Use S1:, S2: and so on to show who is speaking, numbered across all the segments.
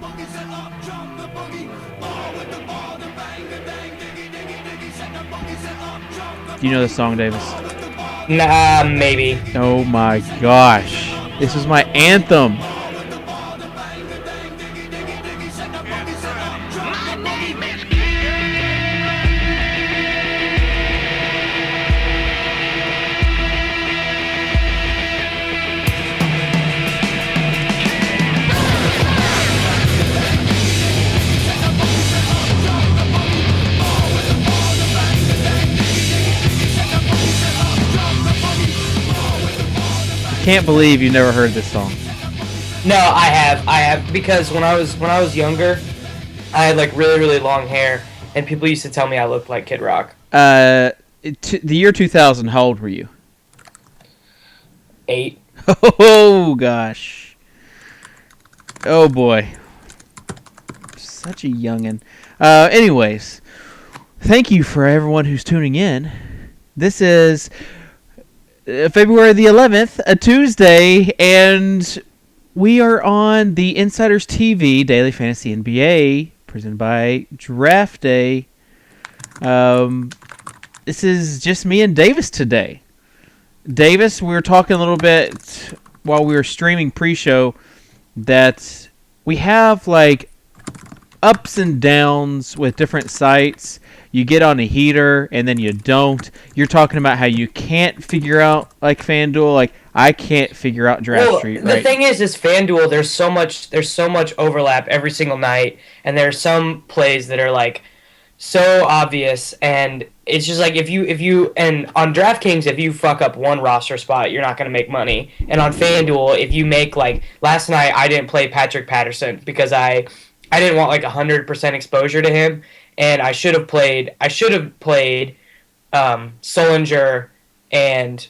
S1: Do you know the song, Davis?
S2: Nah, maybe.
S1: Oh my gosh. This is my anthem. Can't believe you never heard this song.
S2: No, I have because when I was younger, I had like really long hair, and people used to tell me I looked like Kid Rock.
S1: The year 2000, how old were you?
S2: 8.
S1: Oh gosh. Oh boy. Such a youngin'. Anyways, thank you for everyone who's tuning in. This is February the 11th, a Tuesday, and we are on the InsidersTV Daily Fantasy NBA, presented by DraftDay. This is just me and Davis today. Davis, we were talking a little bit while we were streaming pre-show that we have like ups and downs with different sites. You get on a heater and then you don't. You're talking about how you can't figure out like FanDuel. Like I can't figure out DraftStreet.
S2: Well, the thing is FanDuel. There's so much overlap every single night, and there are some plays that are like so obvious, and it's just like if you and on DraftKings, if you fuck up one roster spot, you're not gonna make money. And on FanDuel, if you make like last night, I didn't play Patrick Patterson because I didn't want like 100% exposure to him. And I should have played Sullinger and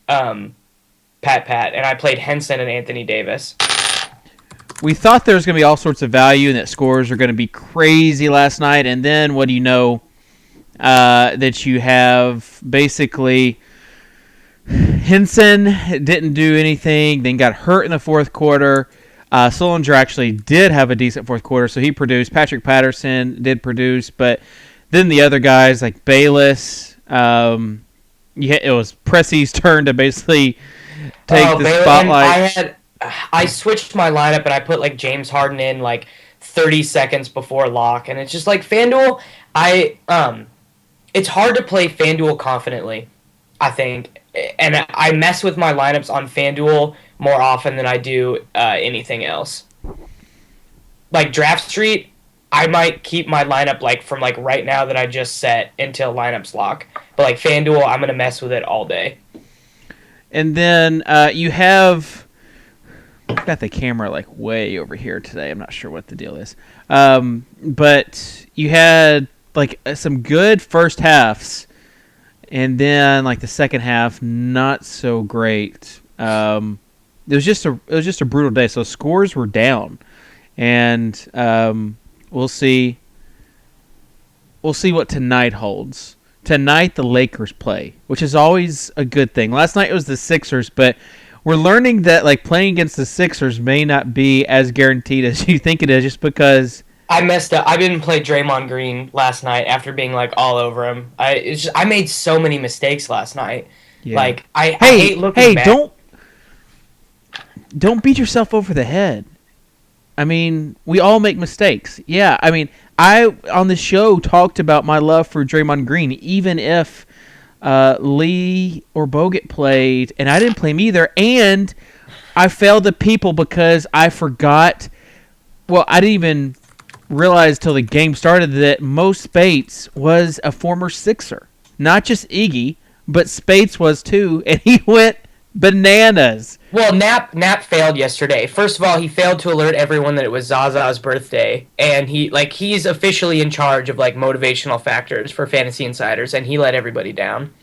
S2: Pat, and I played Henson and Anthony Davis.
S1: We thought there was going to be all sorts of value and that scores are going to be crazy last night, and then what do you know? That you have basically Henson didn't do anything, then got hurt in the fourth quarter. Sullinger actually did have a decent fourth quarter, so he produced. Patrick Patterson did produce, but then the other guys like Bayless, it was Pressy's turn to basically take the spotlight.
S2: I switched my lineup and I put like James Harden in like 30 seconds before lock, and it's just like FanDuel. It's hard to play FanDuel confidently, I think, and I mess with my lineups on FanDuel more often than I do anything else. Like DraftStreet, I might keep my lineup like from like right now that I just set until lineups lock. But like FanDuel, I'm gonna mess with it all day.
S1: And then you have got the camera like way over here today. I'm not sure what the deal is. But you had like some good first halves, and then like the second half not so great. It was just a brutal day. So scores were down, and we'll see what tonight holds. Tonight the Lakers play, which is always a good thing. Last night it was the Sixers, but we're learning that like playing against the Sixers may not be as guaranteed as you think it is, just because
S2: I messed up. I didn't play Draymond Green last night after being like all over him. I made so many mistakes last night. Yeah. Like I hate looking back.
S1: Don't beat yourself over the head. I mean, we all make mistakes. Yeah, I mean, I on the show talked about my love for Draymond Green, even if Lee or Bogut played, and I didn't play him either, and I failed the people because I forgot. Well, I didn't even realize till the game started that Mo Spates was a former Sixer. Not just Iggy, but Spates was too, and he went bananas.
S2: Well, Knapp failed yesterday. First of all, he failed to alert everyone that it was Zaza's birthday, and he's officially in charge of like motivational factors for Fantasy Insiders, and he let everybody down.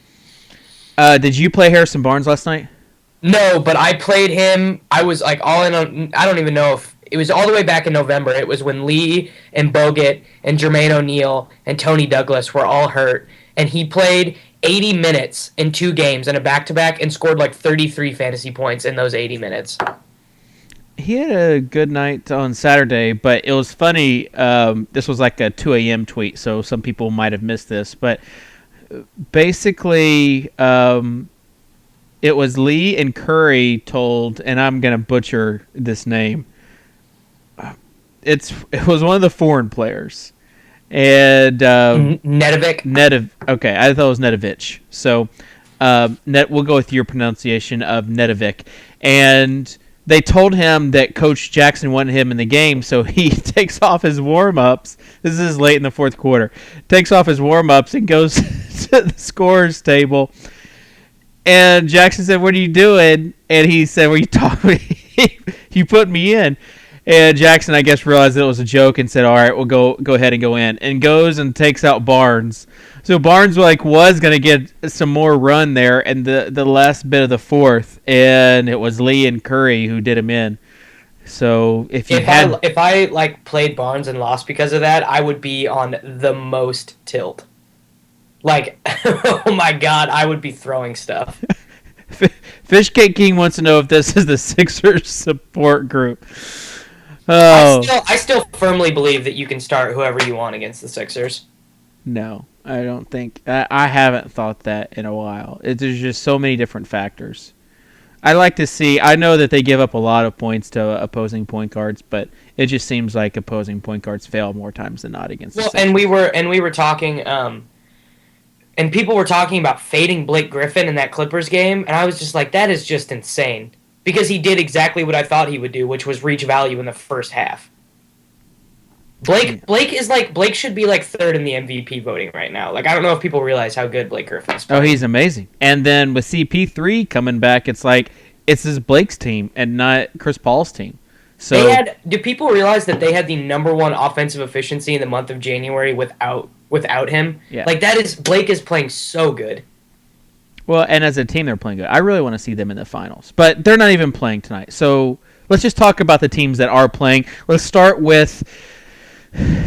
S1: Did you play Harrison Barnes last night?
S2: No, but I played him. I was like all in on. I don't even know if it was all the way back in November. It was when Lee and Bogut and Jermaine O'Neal and Tony Douglas were all hurt, and he played 80 minutes in 2 games in a back-to-back and scored like 33 fantasy points in those 80 minutes.
S1: he had a good night on Saturday, but it was funny. This was like a 2 a.m. tweet, so some people might have missed this. But basically, it was Lee and Curry told, and I'm going to butcher this name. It was one of the foreign players. And
S2: Nedovic.
S1: Okay, I thought it was Nedovic. So we'll go with your pronunciation of Nedovic. And they told him that Coach Jackson wanted him in the game, so he takes off his warm-ups. This is late in the fourth quarter. Takes off his warm-ups and goes to the scorer's table. And Jackson said, "What are you doing?" And he said, "Well, you put me in." And Jackson, I guess, realized that it was a joke and said, "All right, we'll go ahead and go in." And goes and takes out Barnes. So Barnes was going to get some more run there in the last bit of the fourth, and it was Lee and Curry who did him in. So if
S2: I played Barnes and lost because of that, I would be on the most tilt. Like, oh my God, I would be throwing stuff.
S1: Fishcake King wants to know if this is the Sixers support group. Oh.
S2: I still firmly believe that you can start whoever you want against the Sixers.
S1: No, I don't think. I haven't thought that in a while. There's just so many different factors. I like to see. I know that they give up a lot of points to opposing point guards, but it just seems like opposing point guards fail more times than not against the Sixers.
S2: And we were talking, and people were talking about fading Blake Griffin in that Clippers game, and I was just like, that is just insane. Because he did exactly what I thought he would do, which was reach value in the first half. Blake should be like third in the MVP voting right now. Like, I don't know if people realize how good Blake Griffin is playing.
S1: Oh, he's amazing. And then with CP3 coming back, it's like it's Blake's team and not Chris Paul's team. So
S2: do people realize that they had the number one offensive efficiency in the month of January without him?
S1: Yeah.
S2: Like, Blake is playing so good.
S1: Well, and as a team, they're playing good. I really want to see them in the finals. But they're not even playing tonight. So let's just talk about the teams that are playing. Let's start with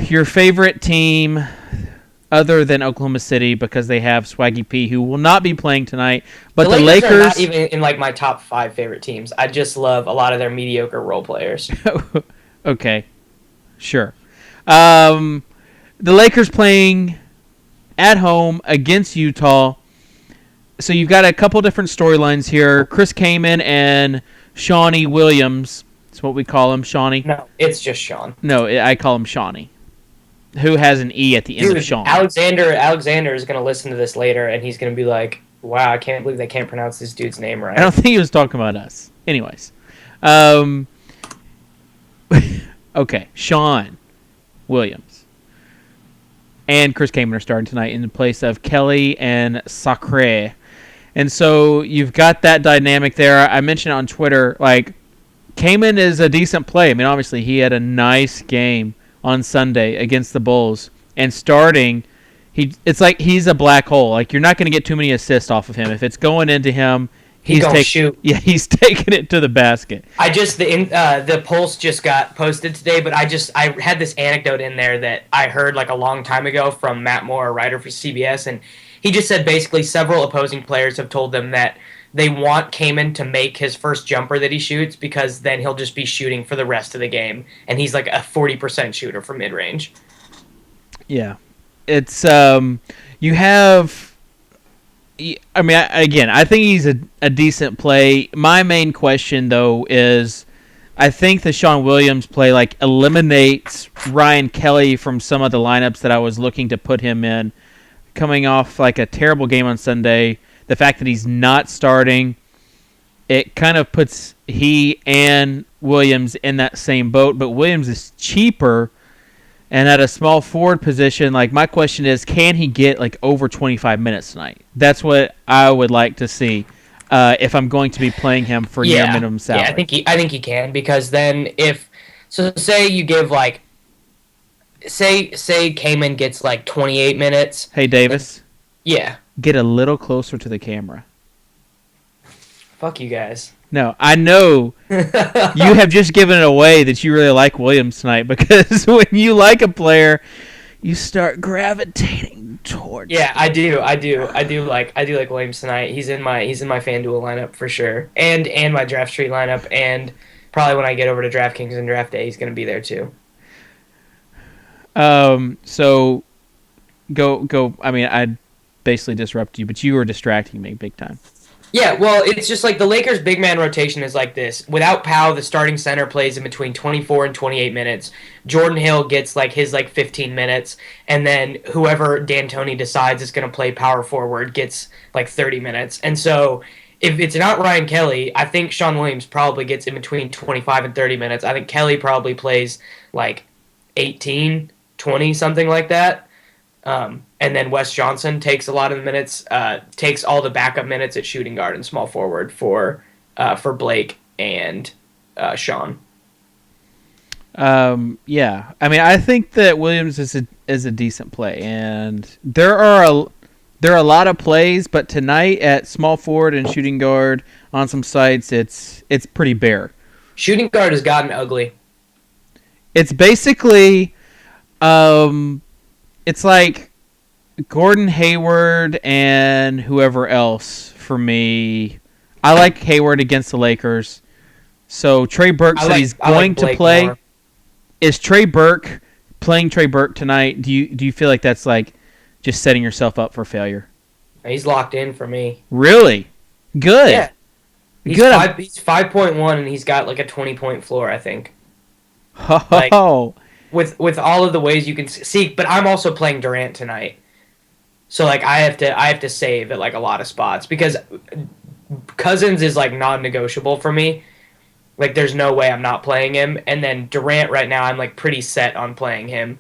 S1: your favorite team other than Oklahoma City because they have Swaggy P, who will not be playing tonight. But the Lakers
S2: are not even in like my top 5 favorite teams. I just love a lot of their mediocre role players.
S1: Okay. Sure. The Lakers playing at home against Utah. So you've got a couple different storylines here. Chris Kaman and Shawnee Williams. That's what we call him, Shawnee.
S2: No, it's just Sean.
S1: No, I call him Shawnee. Who has an E at the end of Sean.
S2: Alexander is going to listen to this later, and he's going to be like, wow, I can't believe they can't pronounce this dude's name right.
S1: I don't think he was talking about us. Anyways. Okay, Sean Williams and Chris Kaman are starting tonight in the place of Kelly and Sacre. And so you've got that dynamic there. I mentioned on Twitter, like, Kaman is a decent play. I mean, obviously, he had a nice game on Sunday against the Bulls. And starting, it's like he's a black hole. Like, you're not going to get too many assists off of him. If it's going into him, he's going to shoot. Yeah, he's taking it to the basket.
S2: The Pulse just got posted today, but I had this anecdote in there that I heard like a long time ago from Matt Moore, a writer for CBS, and he just said basically several opposing players have told them that they want Kaman to make his first jumper that he shoots because then he'll just be shooting for the rest of the game, and he's like a 40% shooter from mid-range.
S1: Yeah. It's you have, I mean, I think he's a decent play. My main question, though, is I think the Sean Williams play like eliminates Ryan Kelly from some of the lineups that I was looking to put him in. Coming off like a terrible game on Sunday, the fact that he's not starting, it kind of puts he and Williams in that same boat. But Williams is cheaper, and at a small forward position, like my question is, can he get like over 25 minutes tonight? That's what I would like to see if I'm going to be playing him for near minimum salary.
S2: Yeah, I think he can, because then say you give like say Kaman gets like 28 minutes.
S1: Hey Davis.
S2: Yeah.
S1: Get a little closer to the camera.
S2: Fuck you guys.
S1: No, I know you have just given it away that you really like Williams tonight, because when you like a player, you start gravitating towards.
S2: Yeah, I do like Williams tonight. He's in my FanDuel lineup for sure, and my draft street lineup, and probably when I get over to DraftKings and DraftDay, he's going to be there too.
S1: So go. I mean, I basically disrupted you, but you were distracting me big time.
S2: Yeah, well, it's just like the Lakers' big man rotation is like this. Without Powell, the starting center plays in between 24 and 28 minutes. Jordan Hill gets like his 15 minutes, and then whoever D'Antoni decides is going to play power forward gets like 30 minutes. And so if it's not Ryan Kelly, I think Sean Williams probably gets in between 25 and 30 minutes. I think Kelly probably plays like 18, 20, something like that. And then Wes Johnson takes a lot of the minutes, takes all the backup minutes at shooting guard and small forward for Blake and Sean.
S1: Yeah, I mean, I think that Williams is a decent play, and there are a lot of plays, but tonight at small forward and shooting guard on some sites, it's pretty bare.
S2: Shooting guard has gotten ugly.
S1: It's basically, it's like Gordon Hayward and whoever else for me. I like Hayward against the Lakers. So Trey Burke said he's going to play. More. Is Trey Burke playing Trey Burke tonight? Do you feel like that's like just setting yourself up for failure?
S2: He's locked in for me.
S1: Really? Good.
S2: Yeah. He's
S1: good.
S2: He's 5.1 and he's got like a 20-point floor, I think.
S1: Oh.
S2: With all of the ways you can see, but I'm also playing Durant tonight. So like I have to save at like a lot of spots because Cousins is like non-negotiable for me. Like there's no way I'm not playing him. And then Durant right now I'm like pretty set on playing him.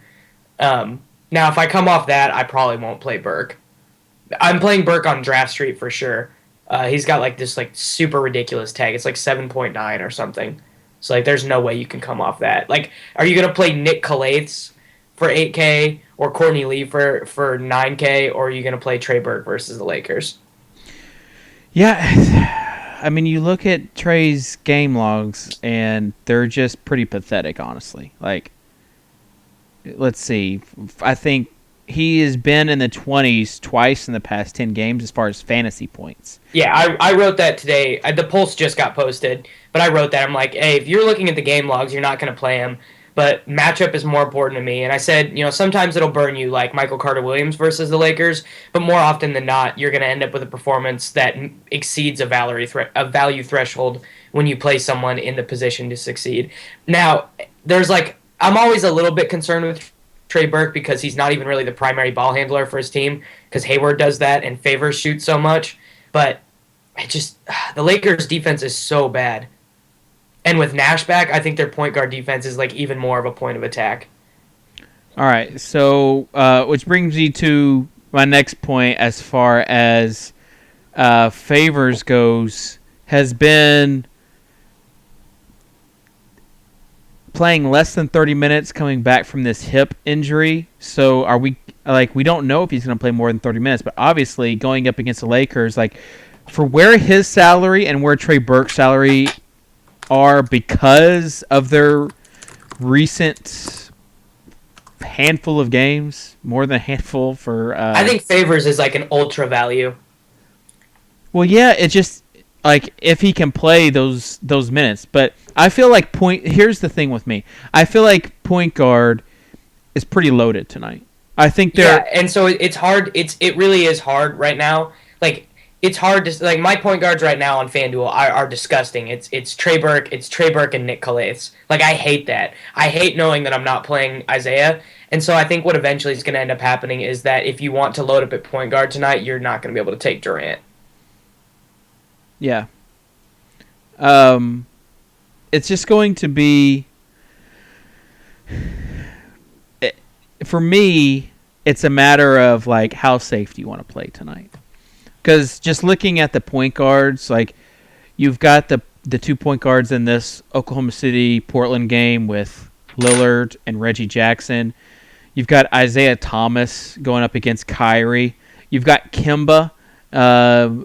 S2: Now if I come off that, I probably won't play Burke. I'm playing Burke on Draft Street for sure. He's got like this like super ridiculous tag. It's like 7.9 or something. So like there's no way you can come off that. Like are you going to play Nick Calates for 8K or Courtney Lee for 9K, or are you going to play Trey Burke versus the Lakers?
S1: Yeah, I mean, you look at Trey's game logs, and they're just pretty pathetic, honestly. Like, let's see. I think he has been in the 20s twice in the past 10 games as far as fantasy points.
S2: Yeah, I wrote that today. The Pulse just got posted, but I wrote that. I'm like, hey, if you're looking at the game logs, you're not going to play him. But matchup is more important to me. And I said, sometimes it'll burn you like Michael Carter-Williams versus the Lakers, but more often than not, you're going to end up with a performance that exceeds a value threshold when you play someone in the position to succeed. Now, I'm always a little bit concerned with Trey Burke because he's not even really the primary ball handler for his team because Hayward does that and Favors shoots so much. But the Lakers' defense is so bad. And with Nash back, I think their point guard defense is like even more of a point of attack.
S1: All right, so which brings me to my next point as far as Favors goes, has been playing less than 30 minutes coming back from this hip injury. So are we we don't know if he's going to play more than 30 minutes, but obviously going up against the Lakers, like for where his salary and where Trey Burke's salary are because of their recent handful of games, more than a handful for...
S2: I think Favors is like an ultra value.
S1: Well, yeah, it just... like, if he can play those minutes. But I feel like here's the thing with me. I feel like point guard is pretty loaded tonight. I think they're...
S2: Yeah, and so it's hard. It really is hard right now. Like, it's hard to... like, my point guards right now on FanDuel are disgusting. It's Trey Burke. It's Trey Burke and Nick Calates. Like, I hate that. I hate knowing that I'm not playing Isaiah. And so I think what eventually is going to end up happening is that if you want to load up at point guard tonight, you're not going to be able to take Durant.
S1: Yeah. It's just going to be... for me, it's a matter of, like, how safe do you want to play tonight? Because just looking at the point guards, like, you've got the 2 point guards in this Oklahoma City-Portland game with Lillard and Reggie Jackson. You've got Isaiah Thomas going up against Kyrie. You've got Kemba,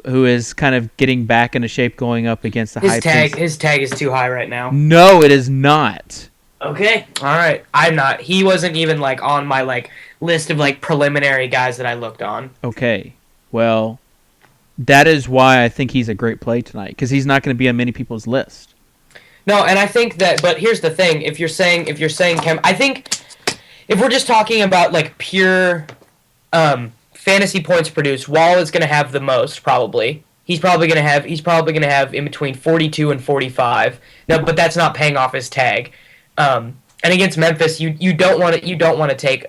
S1: who is kind of getting back into shape going up against the
S2: His tag is too high right now.
S1: No, it is not.
S2: Okay. All right. I'm not. He wasn't even, like, on my, like, list of, like, preliminary guys that I looked on.
S1: Okay. Well, that is why I think he's a great play tonight, because he's not going to be on many people's list.
S2: No, and I think that. But here's the thing: if you're saying I think if we're just talking about like pure fantasy points produced, Wall is going to have the most probably. He's probably going to have in between 42 and 45. No, but that's not paying off his tag. And against Memphis, you don't want to take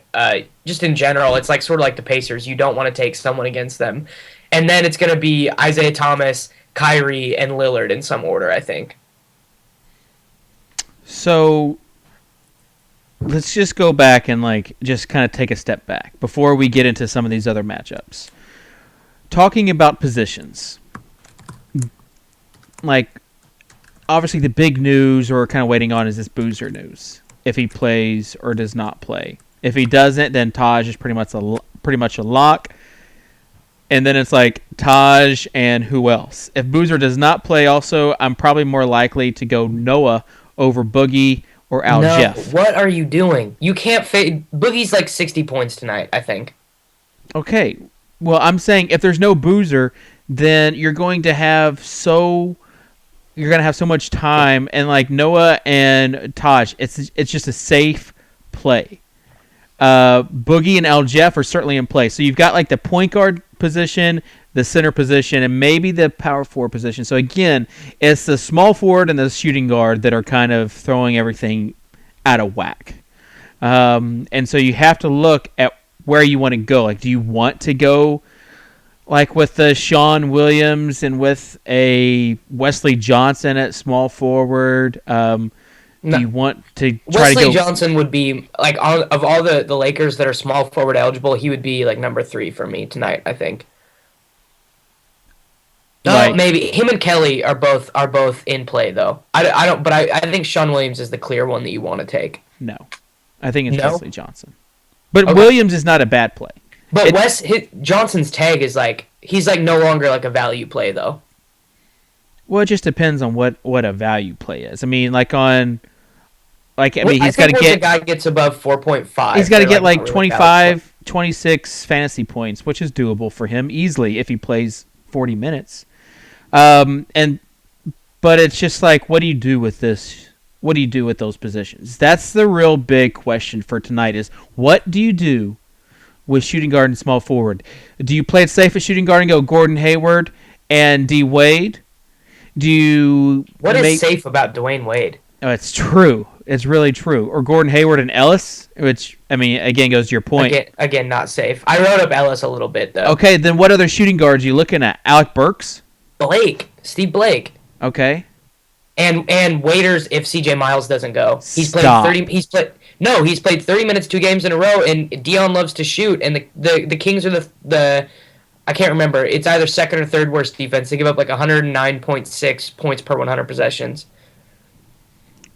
S2: just in general. It's like sort of like the Pacers. You don't want to take someone against them, and then it's going to be Isaiah Thomas, Kyrie, and Lillard in some order. I think.
S1: So let's just go back and like just kind of take a step back before we get into some of these other matchups. Talking about positions, like obviously the big news we're kind of waiting on is this Boozer news. If he plays or does not play. If he doesn't, then Taj is pretty much a lock. And then it's like Taj and who else? If Boozer does not play, also I'm probably more likely to go Noah over Boogie or Al
S2: No,
S1: Jeff.
S2: what are you doing? You can't fade. Boogie's like 60 points tonight, I think.
S1: Okay, well I'm saying if there's no Boozer, then you're going to have so much time, and like Noah and Taj, it's just a safe play. Boogie and Al Jeff are certainly in play. So you've got like the point guard position, the center position, and maybe the power forward position. So again, it's the small forward and the shooting guard that are kind of throwing everything out of whack. And so you have to look at where you want to go. Like, do you want to go like with the Sean Williams and with a Wesley Johnson at small forward? Do you want to try
S2: Wesley
S1: to go?
S2: Johnson would be like of all the Lakers that are small forward eligible, he would be like number 3 for me tonight, I think. No,
S1: Like,
S2: maybe him and Kelly are both in play though. I don't, but I think Sean Williams is the clear one that you want to take.
S1: no, I think it's
S2: No?
S1: Wesley Johnson. But
S2: Okay.
S1: Williams is not a bad play.
S2: But Johnson's tag is like he's like no longer like a value play though.
S1: Well, it just depends on what a value play is. I mean, like on, like I mean,
S2: I
S1: he's got to
S2: think once
S1: get
S2: a guy gets above 4.5.
S1: he's got to
S2: they're,
S1: get like
S2: not really
S1: 25, 26 fantasy points, which is doable for him easily if he plays 40 minutes. But it's just like, what do you do with this? What do you do with those positions? That's the real big question for tonight is what do you do with shooting guard and small forward? Do you play it safe at shooting guard and go Gordon Hayward and D. Wade? Do you
S2: What is safe about Dwayne Wade?
S1: Oh, it's true. It's really true. Or Gordon Hayward and Ellis, which, I mean, again, goes to your point.
S2: Again, not safe. I wrote up Ellis a little bit, though.
S1: Okay, then what other shooting guards are you looking at? Alec Burks?
S2: Steve Blake.
S1: Okay.
S2: And waiters if CJ Miles doesn't go. He's
S1: Stop.
S2: played 30 he's played 30 minutes 2 games in a row, and Dion loves to shoot, and the Kings are the I can't remember. It's either second or third worst defense. They give up like 109.6 points per 100 possessions.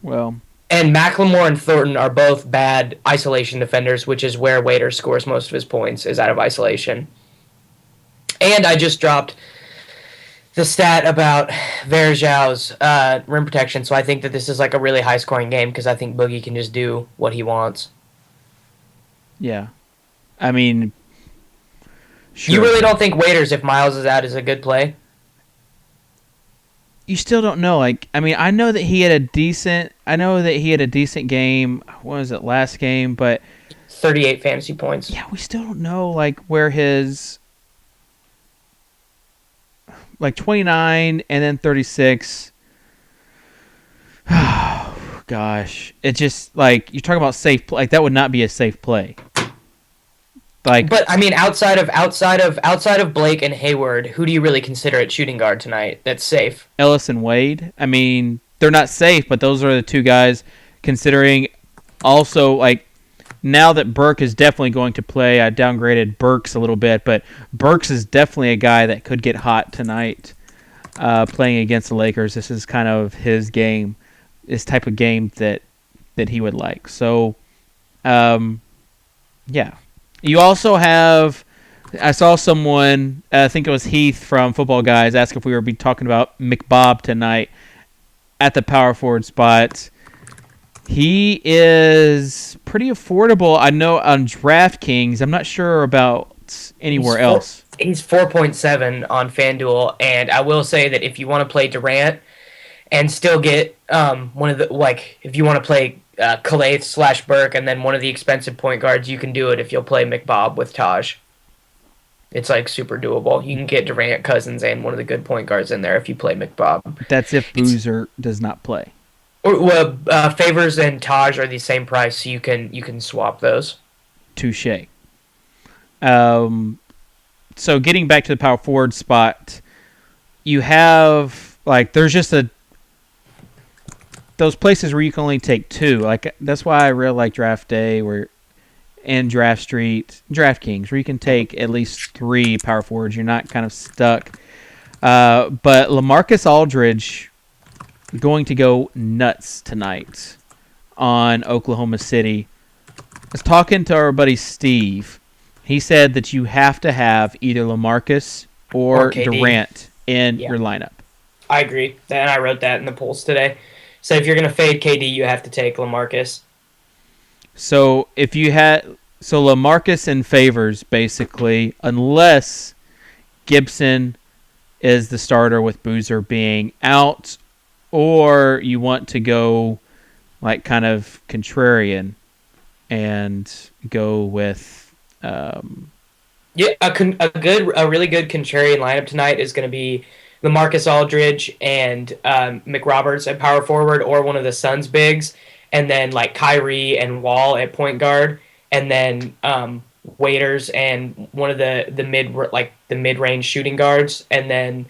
S1: Well,
S2: And Macklemore and Thornton are both bad isolation defenders, which is where Waiter scores most of his points, is out of isolation. And I just dropped the stat about Verjau's rim protection, so I think that this is like a really high-scoring game because I think Boogie can just do what he wants.
S1: yeah. I mean, sure.
S2: You really don't think Waiters, if Miles is out, is a good play?
S1: You still don't know. Like, I mean, I know that he had a decent game. What was it, last game? But
S2: 38 fantasy points.
S1: yeah, we still don't know like where his like 29 and then 36. Oh, gosh, it just like you're talking about safe. Like that would not be a safe play. Like,
S2: But I mean, outside of Blake and Hayward, who do you really consider at shooting guard tonight that's safe?
S1: Ellis and Wade. I mean, they're not safe, but those are the two guys. Considering also like now that Burke is definitely going to play, I downgraded Burks a little bit, but Burks is definitely a guy that could get hot tonight. Playing against the Lakers, this is kind of his game, this type of game that he would like. So, yeah. You also have, I saw someone, I think it was Heath from Football Guys, ask if we were be talking about McBob tonight at the power forward spot. He is pretty affordable. I know on DraftKings. I'm not sure about anywhere else.
S2: He's 4.7 on FanDuel, and I will say that if you want to play Durant and still get one of the, like, if you want to play Calais / Burke and then one of the expensive point guards, you can do it if you'll play McBob with Taj. It's like super doable. You can get Durant, Cousins, and one of the good point guards in there if you play McBob.
S1: That's if Boozer does not play.
S2: Well, Favors and Taj are the same price, so you can swap those.
S1: Touche. So getting back to the power forward spot, you have there's just those places where you can only take two. Like that's why I really like DraftDay and DraftKings, where you can take at least 3 power forwards. You're not kind of stuck. But LaMarcus Aldridge going to go nuts tonight on Oklahoma City. I was talking to our buddy Steve. He said that you have to have either LaMarcus or Durant in your lineup.
S2: I agree. And I wrote that in the polls today. So if you're going to fade KD, you have to take LaMarcus.
S1: So LaMarcus in Favors, basically, unless Gibson is the starter with Boozer being out, or you want to go like kind of contrarian and go with
S2: a really good contrarian lineup tonight is going to be LaMarcus Aldridge and McRoberts at power forward, or one of the Suns bigs, and then like Kyrie and Wall at point guard, and then Waiters and one of the mid-range shooting guards, and then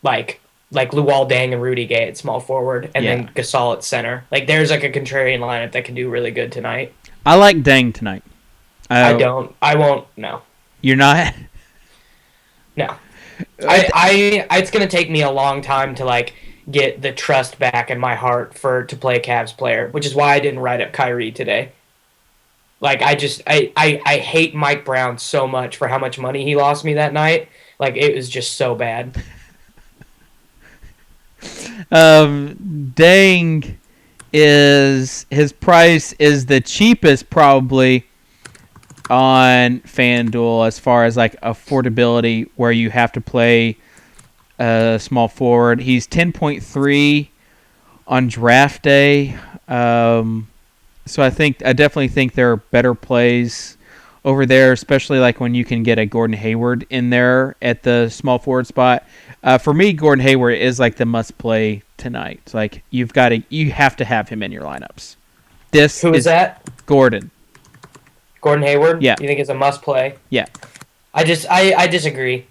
S2: like Luol Deng and Rudy Gay at small forward, and then Gasol at center. Like there's like a contrarian lineup that can do really good tonight.
S1: I like Deng tonight.
S2: I won't. No.
S1: You're not?
S2: No. It's gonna take me a long time to like get the trust back in my heart to play a Cavs player, which is why I didn't write up Kyrie today. Like I hate Mike Brown so much for how much money he lost me that night. Like it was just so bad.
S1: Deng his price is the cheapest probably on FanDuel as far as like affordability, where you have to play a small forward. He's 10.3 on DraftDay. So I definitely think there are better plays over there, especially like when you can get a Gordon Hayward in there at the small forward spot. For me, Gordon Hayward is like the must play tonight. It's like you have to have him in your lineups.
S2: Who is that?
S1: Gordon Hayward?
S2: Yeah. You think it's a must play?
S1: Yeah.
S2: I disagree.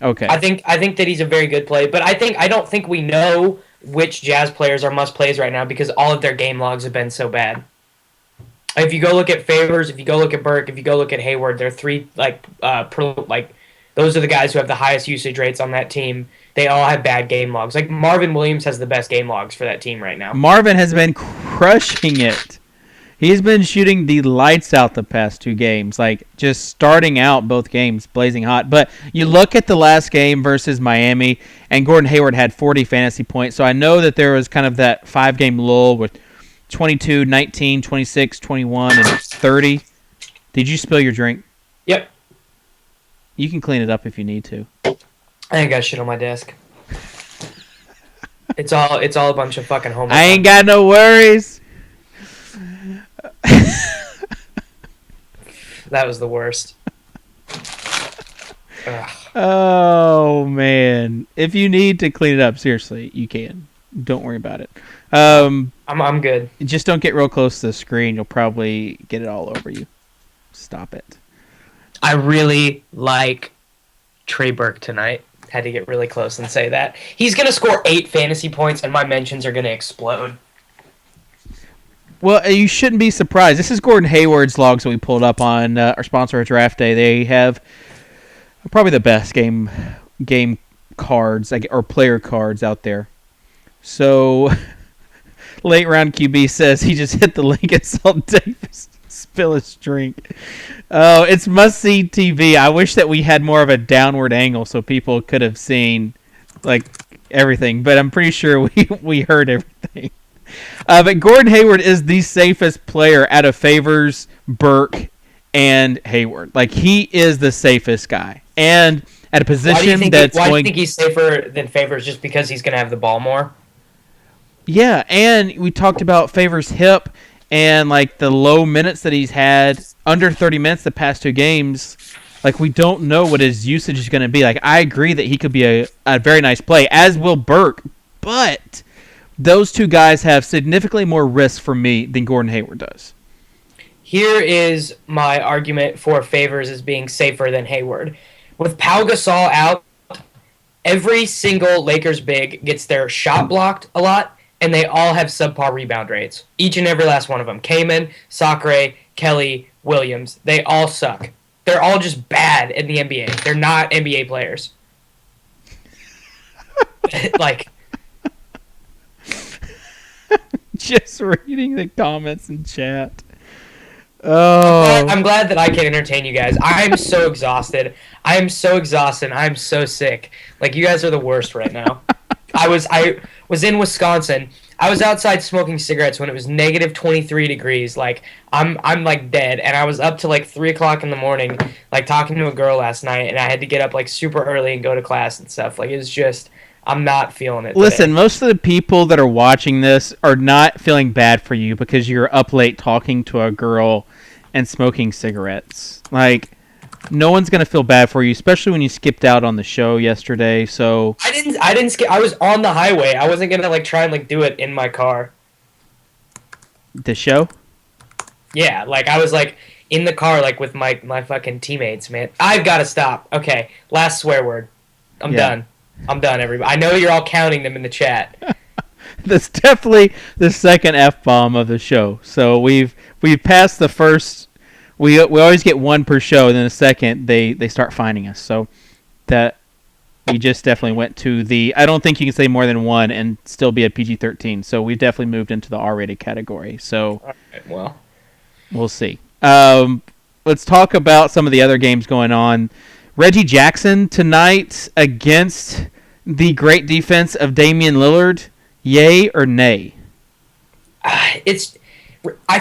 S1: Okay.
S2: I think that he's a very good play, but I don't think we know which Jazz players are must plays right now because all of their game logs have been so bad. If you go look at Favors, if you go look at Burke, if you go look at Hayward, they're three those are the guys who have the highest usage rates on that team. They all have bad game logs. Like Marvin Williams has the best game logs for that team right now.
S1: Marvin has been crushing it. He's been shooting the lights out the past 2 games, like just starting out both games blazing hot. But you look at the last game versus Miami, and Gordon Hayward had 40 fantasy points. So I know that there was kind of that 5-game lull with 22, 19, 26, 21, and 30. Did you spill your drink?
S2: Yep.
S1: You can clean it up if you need to.
S2: I ain't got shit on my desk. It's all a bunch of fucking homework.
S1: I ain't got no worries.
S2: That was the worst.
S1: Oh man! If you need to clean it up, seriously, you can. Don't worry about it.
S2: I'm good.
S1: Just don't get real close to the screen. You'll probably get it all over you. Stop it.
S2: I really like Trey Burke tonight. Had to get really close and say that. He's going to score 8 fantasy points, and my mentions are going to explode.
S1: Well, you shouldn't be surprised. This is Gordon Hayward's logs that we pulled up on our sponsor, DraftDay. They have probably the best game cards or player cards out there. So, late round QB says he just hit the link and saw Davis spill his drink. Oh, it's must-see TV. I wish that we had more of a downward angle so people could have seen like everything, but I'm pretty sure we heard everything. But Gordon Hayward is the safest player out of Favors, Burke, and Hayward. Like, he is the safest guy. And at a position that's
S2: why do you
S1: going.
S2: think he's safer than Favors? Just because he's going to have the ball more?
S1: Yeah, and we talked about Favors' hip and like the low minutes that he's had, under 30 minutes the past two games. Like, we don't know what his usage is going to be. Like, I agree that he could be a very nice play, as will Burke, but those two guys have significantly more risk for me than Gordon Hayward does.
S2: Here is my argument for Favors as being safer than Hayward. With Pau Gasol out, every single Lakers big gets their shot blocked a lot, and they all have subpar rebound rates. Each and every last one of them. Kaman, Sacre, Kelly, Williams. They all suck. They're all just bad in the NBA. They're not NBA players. Like,
S1: just reading the comments in chat. Oh,
S2: I'm glad that I can entertain you guys. I'm so exhausted. I'm so sick. Like, you guys are the worst right now. I was in Wisconsin. I was outside smoking cigarettes when it was negative 23 degrees. Like, I'm like dead, and I was up to like 3 o'clock in the morning, like talking to a girl last night, and I had to get up like super early and go to class and stuff. Like, it was just, I'm not feeling it.
S1: Listen,
S2: today.
S1: most of the people that are watching this are not feeling bad for you because you're up late talking to a girl and smoking cigarettes. Like, no one's gonna feel bad for you, especially when you skipped out on the show yesterday. So
S2: I didn't skip. I was on the highway. I wasn't gonna like try and like do it in my car.
S1: the show.
S2: Yeah, like I was like in the car like with my fucking teammates, man. I've got to stop. Okay, last swear word. I'm done. I'm done, everybody. I know you're all counting them in the chat.
S1: That's definitely the second F-bomb of the show. So we've passed the first. We always get one per show, and then the second they start finding us. So that we just definitely went to the. I don't think you can say more than one and still be a PG-13. So we've definitely moved into the R-rated category. So
S2: All right, well,
S1: we'll see. Let's talk about some of the other games going on. Reggie Jackson tonight against the great defense of Damian Lillard. Yay or nay?
S2: I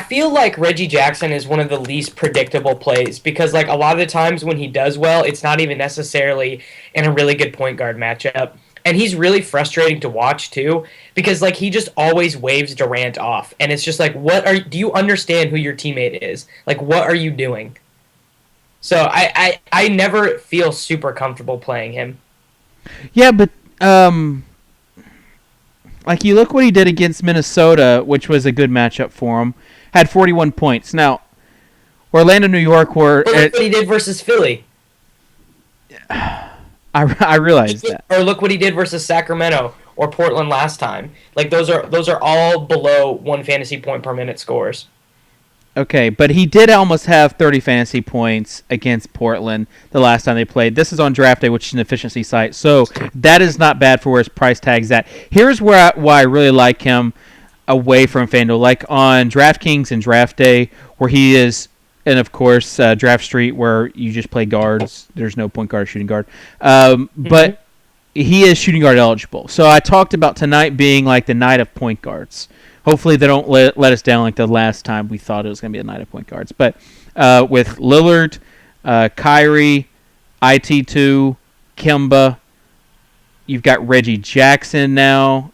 S2: feel like Reggie Jackson is one of the least predictable plays because, like, a lot of the times when he does well, it's not even necessarily in a really good point guard matchup. And he's really frustrating to watch, too, because, like, he just always waves Durant off. And it's just like, do you understand who your teammate is? Like, what are you doing? So I never feel super comfortable playing him.
S1: Yeah, but like, you look what he did against Minnesota, which was a good matchup for him. Had 41 points. Now, Orlando, New York were.
S2: But look what he did versus Philly.
S1: I realized that.
S2: Or look what he did versus Sacramento or Portland last time. Like, those are all below 1 fantasy point per minute scores.
S1: Okay, but he did almost have 30 fantasy points against Portland the last time they played. This is on DraftDay, which is an efficiency site, so that is not bad for where his price tag's at. Here's why I really like him away from FanDuel, like on DraftKings and DraftDay, where he is, and of course Draft Street, where you just play guards. There's no point guard, shooting guard, but he is shooting guard eligible. So I talked about tonight being like the night of point guards. Hopefully they don't let us down like the last time we thought it was going to be a night of point guards. But with Lillard, Kyrie, IT2, Kemba, you've got Reggie Jackson now.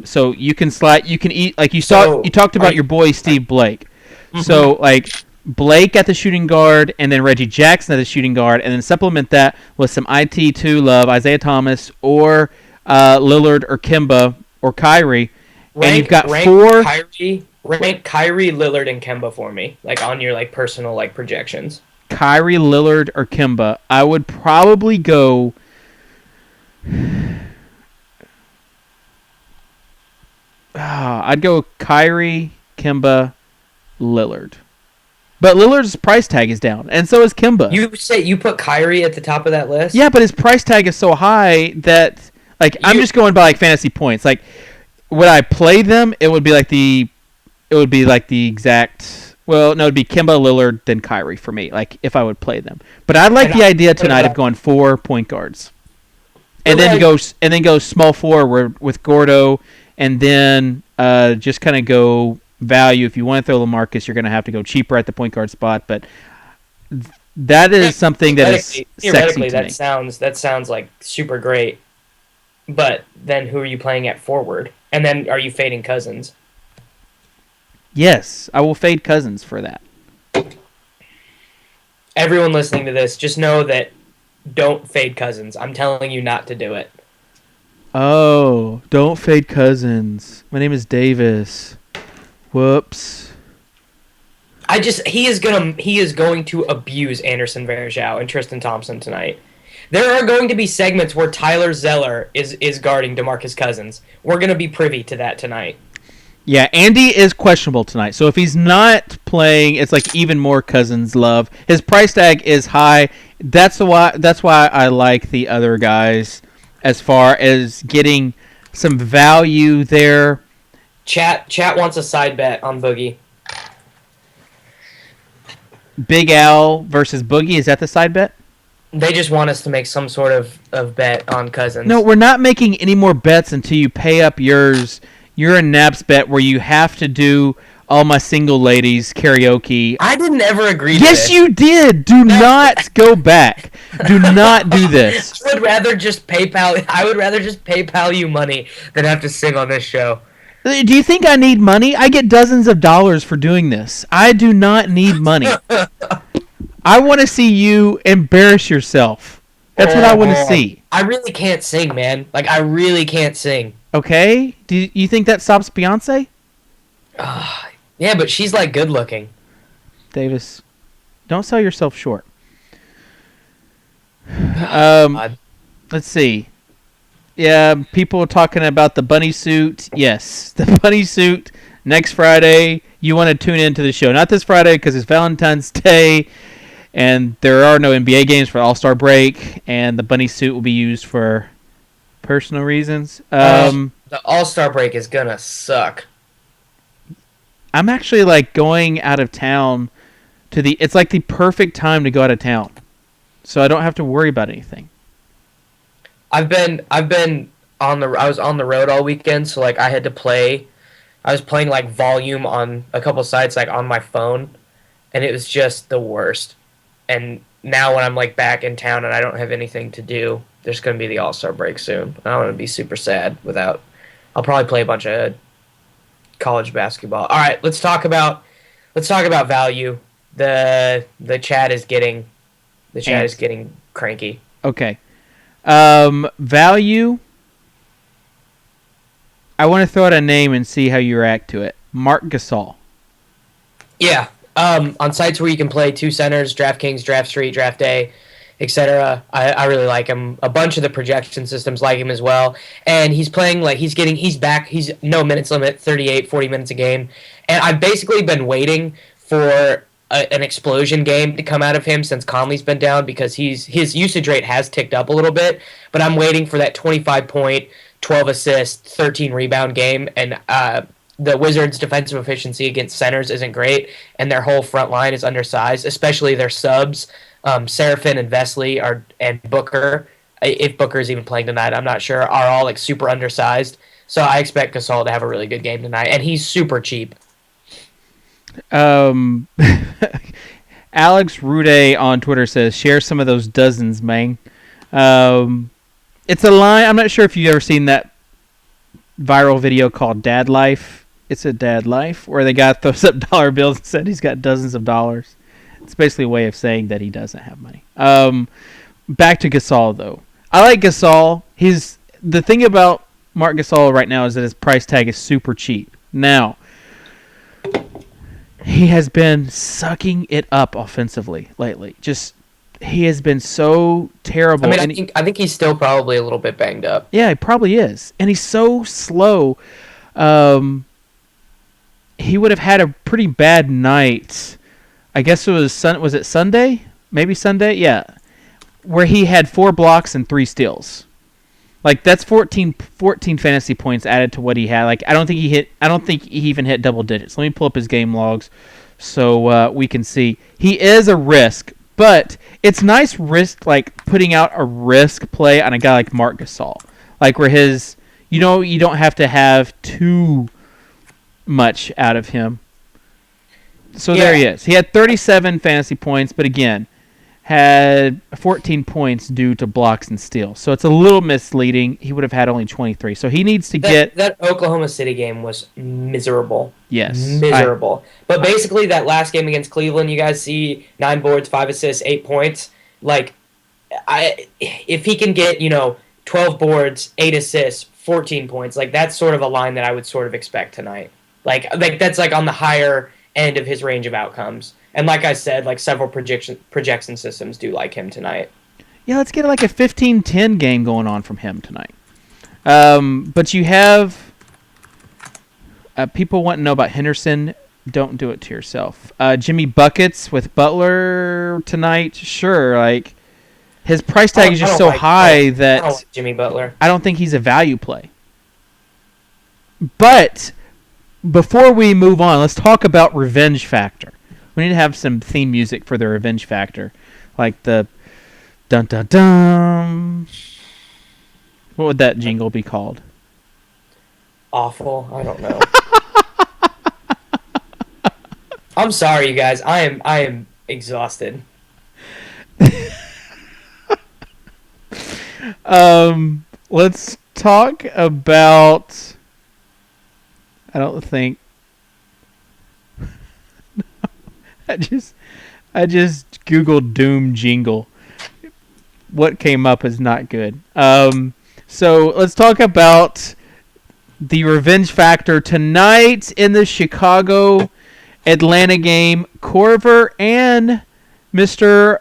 S1: So you can slide. You can eat like you saw. You talked about your boy Steve Blake. Mm-hmm. So like Blake at the shooting guard, and then Reggie Jackson at the shooting guard, and then supplement that with some IT2 love, Isaiah Thomas, or Lillard, or Kemba, or Kyrie. And you've got
S2: rank Kyrie, Lillard, and Kemba for me, like on your like personal like projections.
S1: Kyrie, Lillard, or Kemba. I would probably go. I'd go Kyrie, Kemba, Lillard. But Lillard's price tag is down, and so is Kemba.
S2: You say you put Kyrie at the top of that list?
S1: Yeah, but his price tag is so high that I'm just going by like fantasy points. Like, would I play them? It would be like the exact. Well, no, it'd be Kemba, Lillard, then Kyrie for me. Like, if I would play them, but I like the idea tonight of going 4 point guards, and then go small forward with Gordo, and then just kind of go value. If you want to throw LaMarcus, you're going to have to go cheaper at the point guard spot. But That is something that is sexy
S2: Theoretically,
S1: to me.
S2: that sounds like super great. But then who are you playing at forward? And then are you fading Cousins?
S1: Yes, I will fade Cousins for that.
S2: Everyone listening to this, just know that don't fade Cousins. I'm telling you not to do it.
S1: Oh, don't fade Cousins. My name is Davis. Whoops.
S2: He is going to abuse Anderson Varejao and Tristan Thompson tonight. There are going to be segments where Tyler Zeller is guarding DeMarcus Cousins. We're going to be privy to that tonight.
S1: Yeah, Andy is questionable tonight. So if he's not playing, it's like even more Cousins love. His price tag is high. That's why I like the other guys as far as getting some value there.
S2: Chat wants a side bet on Boogie.
S1: Big Al versus Boogie, is that the side bet?
S2: They just want us to make some sort of bet on Cousins.
S1: No, we're not making any more bets until you pay up yours. You're a Naps bet where you have to do all my single ladies karaoke.
S2: I didn't ever agree to
S1: Yes,
S2: this.
S1: you did. Do not go back. Do not do this.
S2: I would rather just PayPal you money than have to sing on this show.
S1: Do you think I need money? I get dozens of dollars for doing this. I do not need money. I want to see you embarrass yourself. That's what I want to see.
S2: I really can't sing, man. Like, I really can't sing.
S1: Okay? Do you think that stops Beyonce?
S2: Yeah, but she's, like, good looking.
S1: Davis, don't sell yourself short. Let's see. Yeah, people are talking about the bunny suit. Yes, the bunny suit next Friday. You want to tune into the show. Not this Friday because it's Valentine's Day and there are no NBA games for All-Star break, and the bunny suit will be used for personal reasons.
S2: The All-Star break is going to suck.
S1: I'm actually like going out of town it's like the perfect time to go out of town. So I don't have to worry about anything.
S2: I was on the road all weekend, so like I was playing like volume on a couple sites like on my phone, and it was just the worst. And now when I'm like back in town and I don't have anything to do, there's going to be the All-Star break soon. And I'm going to be super sad I'll probably play a bunch of college basketball. All right, let's talk about value. The chat is getting cranky.
S1: Okay. Value. I want to throw out a name and see how you react to it. Marc Gasol.
S2: Yeah. On sites where you can play two centers, DraftKings, DraftStreet, DraftDay, etc. I really like him. A bunch of the projection systems like him as well. And he's playing like he's back. He's no minutes limit, 38, 40 minutes a game. And I've basically been waiting for an explosion game to come out of him since Conley's been down because his usage rate has ticked up a little bit. But I'm waiting for that 25 point, 12 assist, 13 rebound game. And the Wizards' defensive efficiency against centers isn't great, and their whole front line is undersized, especially their subs. Serafin and Vesely and Booker, if Booker is even playing tonight, I'm not sure, are all like super undersized. So I expect Gasol to have a really good game tonight, and he's super cheap.
S1: Alex Rude on Twitter says, share some of those dozens, man. It's a line. I'm not sure if you've ever seen that viral video called Dad Life. It's a dad life where the guy throws up dollar bills and said he's got dozens of dollars. It's basically a way of saying that he doesn't have money. Back to Gasol, though. I like Gasol. The thing about Marc Gasol right now is that his price tag is super cheap. Now, he has been sucking it up offensively lately. He has been so terrible.
S2: I mean, I think he's still probably a little bit banged up.
S1: Yeah, he probably is. And he's so slow. He would have had a pretty bad night. I guess was it Sunday? Maybe Sunday? Yeah. Where he had 4 blocks and 3 steals. Like that's 14 fantasy points added to what he had. Like I don't think he even hit double digits. Let me pull up his game logs so we can see. He is a risk, but it's nice risk like putting out a risk play on a guy like Marc Gasol. Like where you don't have to have too much out of him. So yeah. There he is. He had 37 fantasy points, but again, had 14 points due to blocks and steals. So it's a little misleading. He would have had only 23. So he needs to get...
S2: That Oklahoma City game was miserable.
S1: Yes.
S2: Miserable. But basically, that last game against Cleveland, you guys see 9 boards, 5 assists, 8 points. Like, if he can get, 12 boards, 8 assists, 14 points, like, that's sort of a line that I would sort of expect tonight. Like that's like on the higher end of his range of outcomes. And like I said, like several projection systems do like him tonight.
S1: Yeah, let's get like a 15-10 game going on from him tonight. But you have people want to know about Henderson. Don't do it to yourself. Jimmy Buckets with Butler tonight. Sure, like his price tag is just so high that
S2: I don't like Jimmy Butler.
S1: I don't think he's a value play. But before we move on, let's talk about revenge factor. We need to have some theme music for the revenge factor, like the dun dun dun. What would that jingle be called?
S2: Awful. I don't know. I'm sorry, you guys. I am exhausted.
S1: Let's talk about. I don't think. I just Googled Doom jingle. What came up is not good. So let's talk about the revenge factor tonight in the Chicago-Atlanta game. Corver and Mr.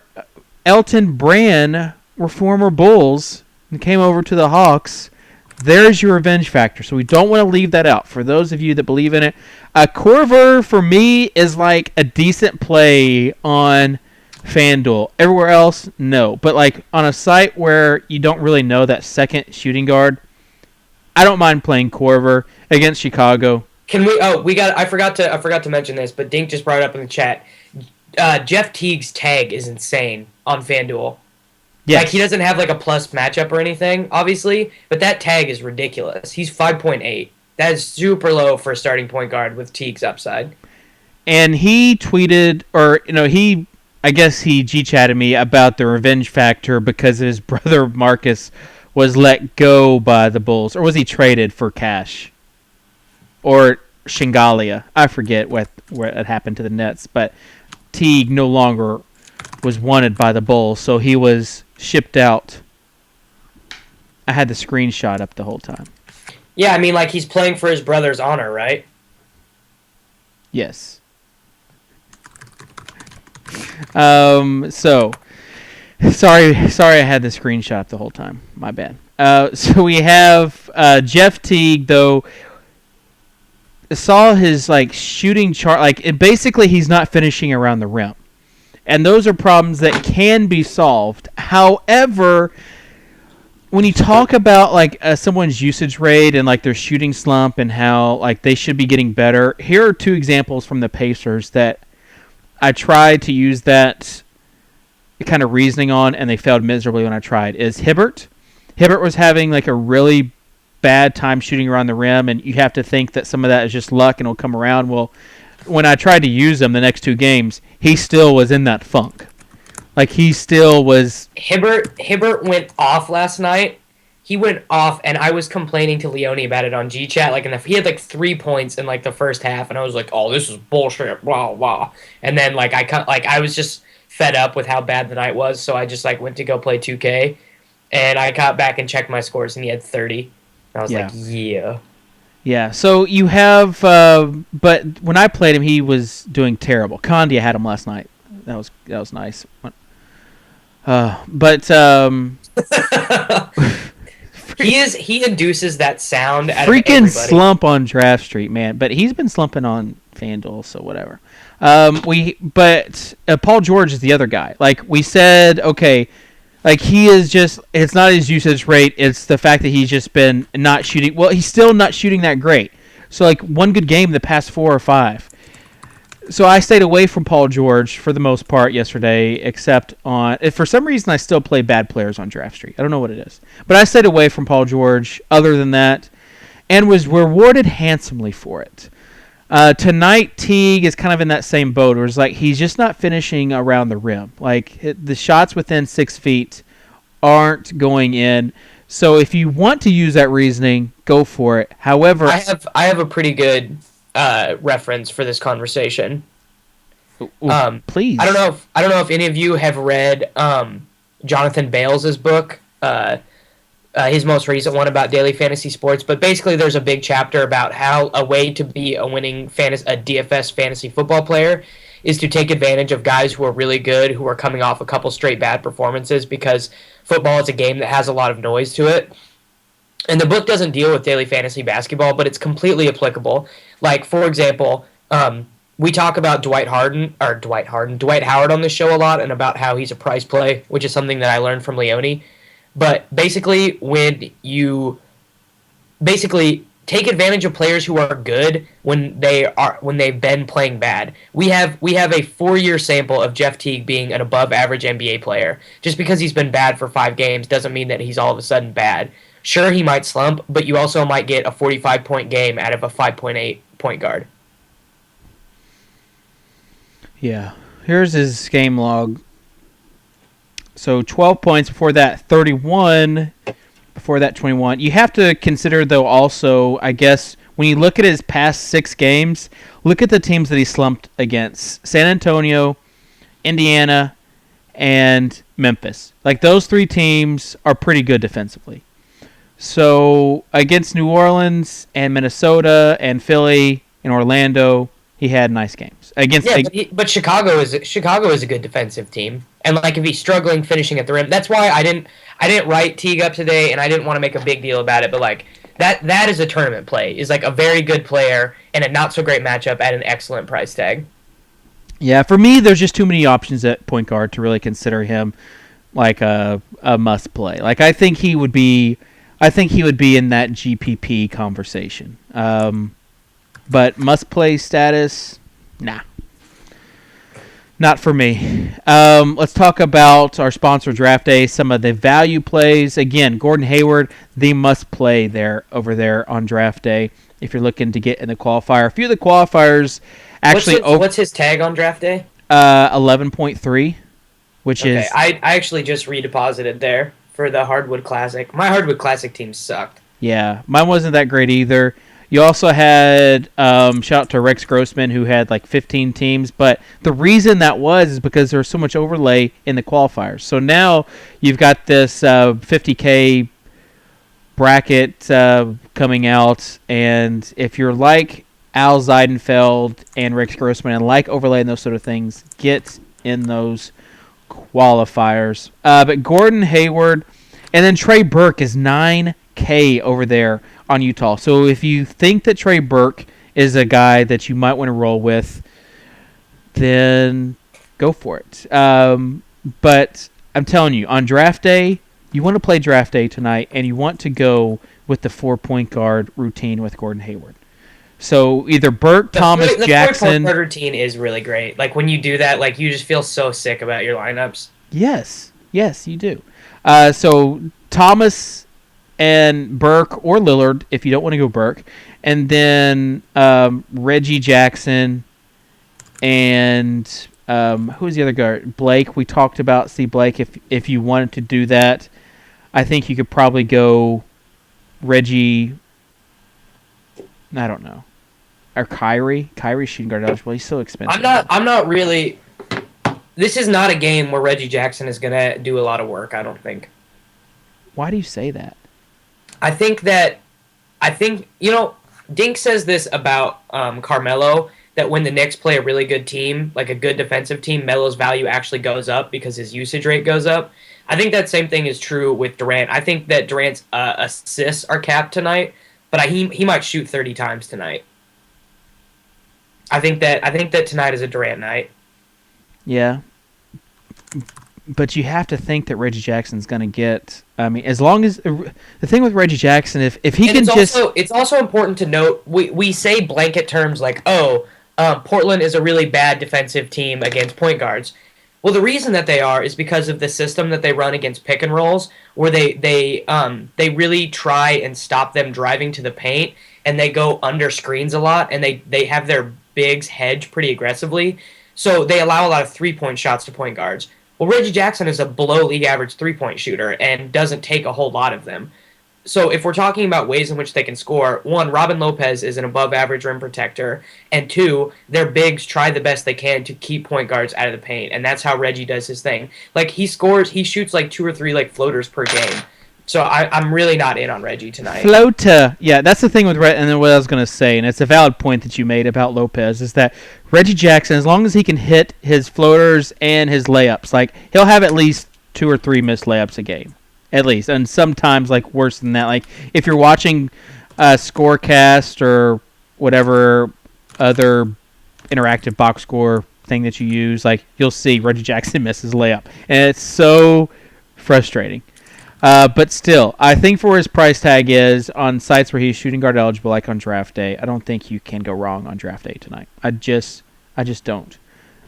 S1: Elton Brand were former Bulls and came over to the Hawks. There's your revenge factor. So we don't want to leave that out. For those of you that believe in it, Corver for me is like a decent play on FanDuel. Everywhere else, no. But like on a site where you don't really know that second shooting guard, I don't mind playing Corver against Chicago.
S2: Can we? Oh, we got. I forgot to mention this, but Dink just brought it up in the chat. Jeff Teague's tag is insane on FanDuel. Yes. Like, he doesn't have, like, a plus matchup or anything, obviously, but that tag is ridiculous. He's 5.8. That is super low for a starting point guard with Teague's upside.
S1: And he tweeted, or, I guess he G-chatted me about the revenge factor because his brother Marcus was let go by the Bulls. Or was he traded for cash? Or Shingalia. I forget what had happened to the Nets, but Teague no longer was wanted by the Bulls, so he was shipped out. I had the screenshot up the whole time.
S2: Yeah, I mean, like, he's playing for his brother's honor, right?
S1: Yes. So sorry I had the screenshot up the whole time. My bad. So we have Jeff Teague, though. Saw his like shooting chart, like basically he's not finishing around the rim. And those are problems that can be solved. However, when you talk about like someone's usage rate and like their shooting slump and how like they should be getting better, here are two examples from the Pacers that I tried to use that kind of reasoning on, and they failed miserably when I tried. Is Hibbert? Hibbert was having like a really bad time shooting around the rim, and you have to think that some of that is just luck and it'll come around. Well, when I tried to use him the next two games, he still was in that funk. Like, he still was...
S2: Hibbert went off last night. He went off, and I was complaining to Leone about it on G-Chat. Like, he had, like, 3 points in, like, the first half, and I was like, oh, this is bullshit, blah, blah. And then, like, I was just fed up with how bad the night was, so I just, like, went to go play 2K, and I got back and checked my scores, and he had 30. And I was like, yeah.
S1: Yeah, so you have, but when I played him, he was doing terrible. Condia had him last night. That was nice.
S2: He induces that sound out
S1: freaking
S2: of everybody.
S1: Slump on Draft Street, man. But he's been slumping on FanDuel, so whatever. Paul George is the other guy. Like we said, okay. Like, he is just, it's not his usage rate, it's the fact that he's just been not shooting. Well, he's still not shooting that great. So, like, one good game in the past 4 or 5. So, I stayed away from Paul George for the most part yesterday, except on, for some reason, I still play bad players on Draft Street. I don't know what it is. But I stayed away from Paul George other than that, and was rewarded handsomely for it. Tonight, Teague is kind of in that same boat where it's like he's just not finishing around the rim. Like the shots within 6 feet aren't going in. So if you want to use that reasoning, go for it. However,
S2: I have a pretty good reference for this conversation.
S1: Please.
S2: I don't know if any of you have read Jonathan Bales's book, his most recent one about daily fantasy sports. But basically, there's a big chapter about how a way to be a winning a DFS fantasy football player is to take advantage of guys who are really good, who are coming off a couple straight bad performances, because football is a game that has a lot of noise to it. And the book doesn't deal with daily fantasy basketball, but it's completely applicable. Like, for example, we talk about Dwight Howard on this show a lot, and about how he's a price play, which is something that I learned from Leone. But basically, when you take advantage of players who are good when they've been playing bad. We have a 4-year sample of Jeff Teague being an above average NBA player. Just because he's been bad for 5 games doesn't mean that he's all of a sudden bad. Sure, he might slump, but you also might get a 45-point game out of a 5.8 point guard.
S1: Yeah. Here's his game log. So 12 points, before that 31, before that 21. You have to consider, though, also, I guess, when you look at his past 6 games, look at the teams that he slumped against. San Antonio, Indiana, and Memphis. Like, those 3 teams are pretty good defensively. So against New Orleans and Minnesota and Philly and Orlando, he had nice games.
S2: But Chicago is a good defensive team, and like if he's struggling finishing at the rim, that's why I didn't write Teague up today, and I didn't want to make a big deal about it. But like that is a tournament play. Is like a very good player and a not so great matchup at an excellent price tag.
S1: Yeah, for me, there's just too many options at point guard to really consider him like a must play. Like I think he would be in that GPP conversation. But must play status, nah. Not for me. Let's talk about our sponsor, DraftDay, some of the value plays. Again, Gordon Hayward, the must play over there on DraftDay if you're looking to get in the qualifier. A few of the qualifiers actually...
S2: What's his tag on DraftDay?
S1: 11.3, which is...
S2: I actually just redeposited there for the Hardwood Classic. My Hardwood Classic team sucked.
S1: Yeah, mine wasn't that great either. You also had, shout out to Rex Grossman, who had like 15 teams. But the reason that is because there was so much overlay in the qualifiers. So now you've got this 50K bracket coming out. And if you're like Al Zeidenfeld and Rex Grossman and like overlay and those sort of things, get in those qualifiers. But Gordon Hayward and then Trey Burke is 9K over there on Utah. So if you think that Trey Burke is a guy that you might want to roll with, then go for it. But I'm telling you, on draft day, you want to play draft day tonight, and you want to go with the 4-point guard routine with Gordon Hayward. So either Burke, Thomas, Jackson.
S2: The 4-point guard routine is really great. Like when you do that, like you just feel so sick about your lineups.
S1: Yes, you do. So Thomas and Burke or Lillard, if you don't want to go Burke, and then Reggie Jackson and who's the other guard? Blake. We talked about Blake. If you wanted to do that, I think you could probably go Reggie. I don't know, or Kyrie. Kyrie shooting guard eligible. He's so expensive.
S2: I'm not really. This is not a game where Reggie Jackson is gonna do a lot of work. I don't think.
S1: Why do you say that?
S2: I think Dink says this about Carmelo, that when the Knicks play a really good team, like a good defensive team, Melo's value actually goes up because his usage rate goes up. I think that same thing is true with Durant. I think that Durant's assists are capped tonight, but he might shoot 30 times tonight. I think that tonight is a Durant night. Yeah.
S1: But you have to think that Reggie Jackson's going to get. I mean, as long as the thing with Reggie Jackson, if he can
S2: it's also important to note we say blanket terms like, Portland is a really bad defensive team against point guards. Well, the reason that they are is because of the system that they run against pick and rolls, where they really try and stop them driving to the paint, and they go under screens a lot, and they have their bigs hedge pretty aggressively, so they allow a lot of 3-point shots to point guards. Well, Reggie Jackson is a below league average 3-point shooter and doesn't take a whole lot of them. So if we're talking about ways in which they can score, one, Robin Lopez is an above-average rim protector, and two, their bigs try the best they can to keep point guards out of the paint, and that's how Reggie does his thing. Like, he shoots like 2 or 3 like floaters per game. So I'm really not in on Reggie tonight.
S1: Floater. Yeah, that's the thing with Reggie, and then what I was going to say, and it's a valid point that you made about Lopez, is that Reggie Jackson, as long as he can hit his floaters and his layups, like, he'll have at least 2 or 3 missed layups a game. At least, and sometimes like worse than that. Like if you're watching Scorecast or whatever other interactive box score thing that you use, like you'll see Reggie Jackson misses layup, and it's so frustrating. But still, I think for where his price tag is on sites where he's shooting guard eligible, like on DraftDay, I don't think you can go wrong on DraftDay tonight. I just don't.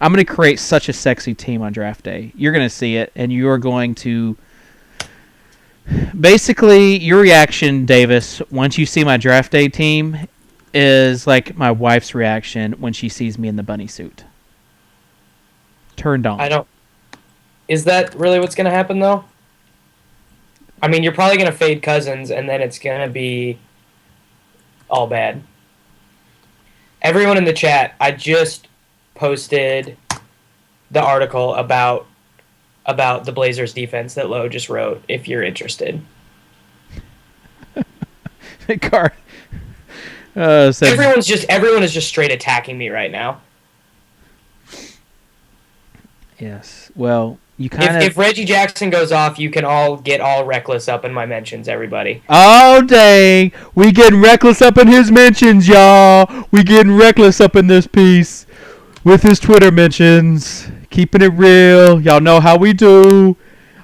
S1: I'm going to create such a sexy team on DraftDay. You're going to see it, and you are going to. Basically, your reaction, Davis, once you see my DraftDay team, is like my wife's reaction when she sees me in the bunny suit. Turned on.
S2: I don't. Is that really what's going to happen, though? I mean, you're probably going to fade Cousins, and then it's going to be all bad. Everyone in the chat, I just posted the article about the Blazers defense that Lowe just wrote, if you're interested. Everyone is just straight attacking me right now.
S1: Yes. Well, you kind of...
S2: If Reggie Jackson goes off, you can all get all reckless up in my mentions, everybody.
S1: Oh, dang. We getting reckless up in his mentions, y'all. We getting reckless up in this piece with his Twitter mentions. Keeping it real. Y'all know how we do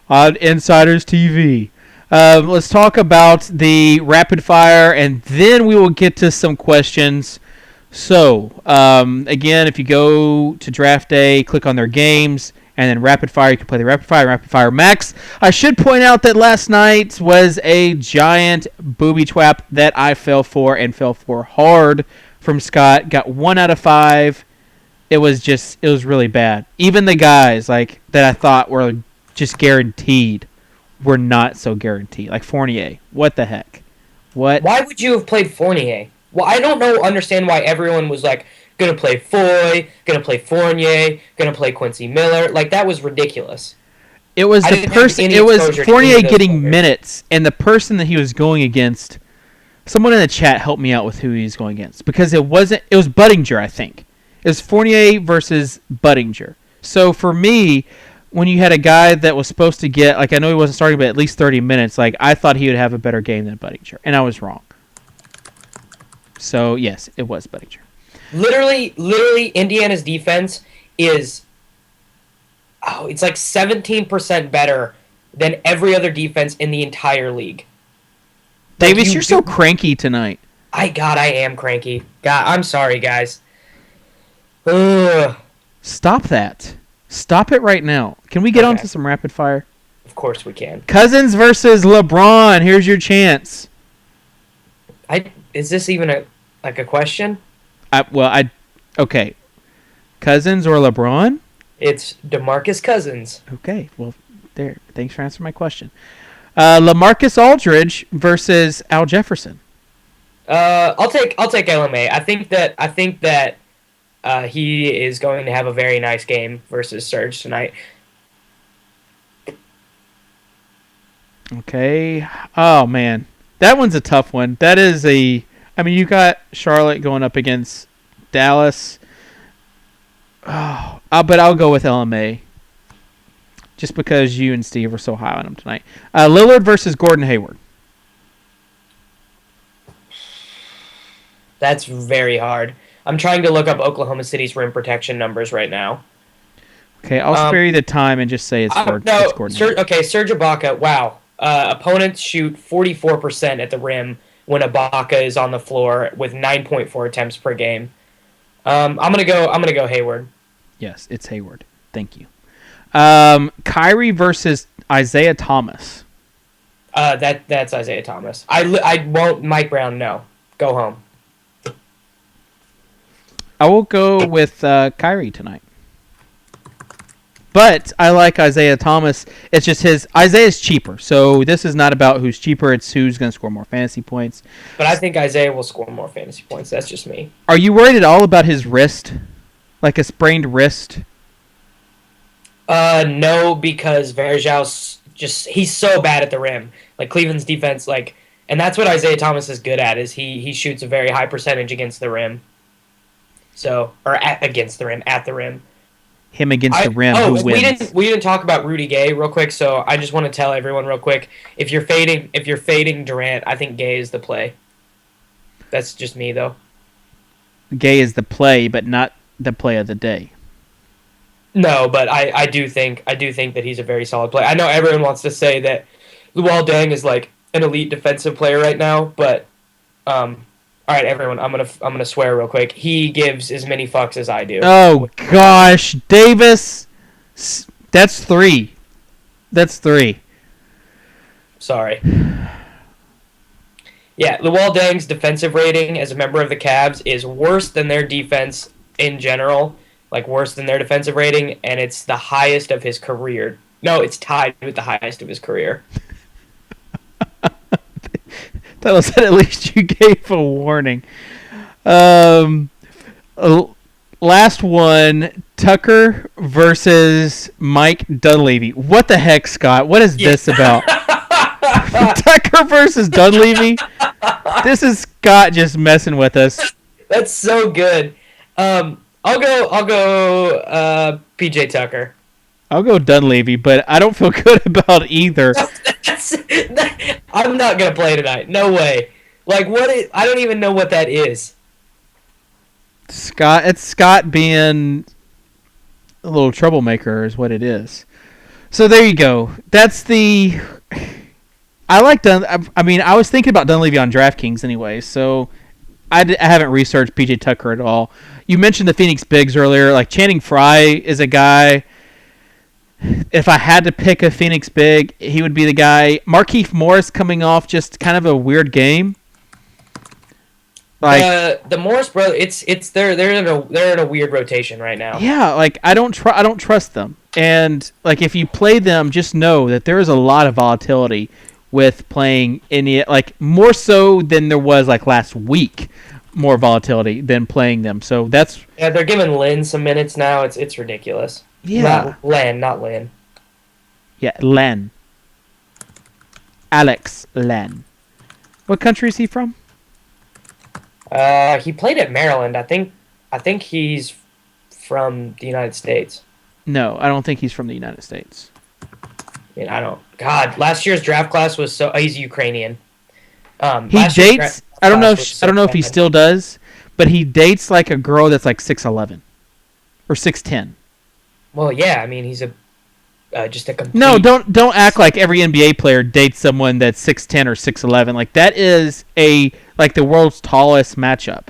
S1: on InsidersTV. Let's talk about the rapid fire, and then we will get to some questions. So, again, if you go to DraftDay, click on their games, and then rapid fire, you can play the rapid fire max. I should point out that last night was a giant booby trap that I fell for hard from Scott. Got 1 out of 5. It was really bad. Even the guys like that I thought were just guaranteed were not so guaranteed. Like Fournier. What the heck? What?
S2: Why would you have played Fournier? Well, I don't understand why everyone was like, gonna play Foy, gonna play Fournier, gonna play Quincy Miller. Like, that was ridiculous.
S1: It was the person. It was Fournier getting minutes, and the person that he was going against. Someone in the chat helped me out with who he was going against, because it was Budinger, I think. It was Fournier versus Budinger. So for me, when you had a guy that was supposed to get, like, I know he wasn't starting, but at least 30 minutes, like, I thought he would have a better game than Budinger, and I was wrong. So yes, it was Budinger.
S2: Literally, Indiana's defense is, it's like 17% better than every other defense in the entire league.
S1: Davis, you're so cranky tonight.
S2: I am cranky. God, I'm sorry, guys. Ugh.
S1: Stop that. Stop it right now. Can we get on to some rapid fire?
S2: Of course we can.
S1: Cousins versus LeBron. Here's your chance.
S2: Is this even a question?
S1: Okay. Cousins or LeBron?
S2: It's DeMarcus Cousins.
S1: Okay. Well, there. Thanks for answering my question. LaMarcus Aldridge versus Al Jefferson.
S2: I'll take LMA. I think that he is going to have a very nice game versus Serge tonight.
S1: Okay. Oh man, that one's a tough one. That is you got Charlotte going up against Dallas. Oh, but I'll go with LMA. Just because you and Steve are so high on him tonight. Lillard versus Gordon Hayward.
S2: That's very hard. I'm trying to look up Oklahoma City's rim protection numbers right now.
S1: Okay, I'll spare you the time and just say it's Gordon Hayward.
S2: Okay, Serge Ibaka. Wow. Opponents shoot 44% at the rim when Ibaka is on the floor with 9.4 attempts per game. I'm gonna go Hayward.
S1: Yes, it's Hayward. Thank you. Kyrie versus Isaiah Thomas.
S2: That's Isaiah Thomas. I won't. Mike Brown, no. Go home.
S1: I will go with Kyrie tonight. But I like Isaiah Thomas. It's just Isaiah's cheaper. So this is not about who's cheaper. It's who's going to score more fantasy points.
S2: But I think Isaiah will score more fantasy points. That's just me.
S1: Are you worried at all about his wrist? Like a sprained wrist?
S2: No, because Varejão's he's so bad at the rim. Like Cleveland's defense, and that's what Isaiah Thomas is good at, is he shoots a very high percentage against the rim. Against the rim, at the rim.
S1: Him against the rim, who wins?
S2: We didn't talk about Rudy Gay real quick, so I just want to tell everyone real quick, if you're fading Durant, I think Gay is the play. That's just me though.
S1: Gay is the play, but not the play of the day.
S2: No, but I do think that he's a very solid player. I know everyone wants to say that Luol Deng is like an elite defensive player right now, but all right, everyone, I'm gonna swear real quick. He gives as many fucks as I do.
S1: Oh gosh, Davis, that's 3. That's 3.
S2: Sorry. Yeah, Luol Deng's defensive rating as a member of the Cavs is worse than their defense in general, like worse than their defensive rating, and it's the highest of his career. No, it's tied with the highest of his career.
S1: That was at least you gave a warning. Last one, Tucker versus Mike Dunleavy. What the heck, Scott? What is this about? Tucker versus Dunleavy? This is Scott just messing with us.
S2: That's so good. I'll go PJ Tucker.
S1: I'll go Dunleavy, but I don't feel good about either.
S2: I'm not gonna play tonight. No way. Like I don't even know what that is.
S1: It's Scott being a little troublemaker is what it is. So there you go. That's the. I like I was thinking about Dunleavy on DraftKings anyway, so I haven't researched PJ Tucker at all. You mentioned the Phoenix Bigs earlier. Like Channing Frye is a guy. If I had to pick a Phoenix Big, he would be the guy. Markieff Morris coming off just kind of a weird game.
S2: Like the Morris brothers, they're in a weird rotation right now.
S1: Yeah, like I don't trust them. And like if you play them, just know that there is a lot of volatility with playing any, like more so than there was like last week. More volatility than playing them. So that's
S2: they're giving Lynn some minutes now. It's ridiculous.
S1: Yeah.
S2: Not Lynn.
S1: Yeah, Len. Alex Len. What country is he from?
S2: He played at Maryland. I think he's from the United States.
S1: No, I don't think he's from the United States.
S2: I mean, I don't. God, last year's draft class was so. He's Ukrainian.
S1: He dates. I don't know if he still does, but he dates like a girl that's like 6'11" or 6'10".
S2: Well, yeah. I mean, he's just a complete.
S1: No, don't act like every NBA player dates someone that's 6'10" or 6'11". Like that is like the world's tallest matchup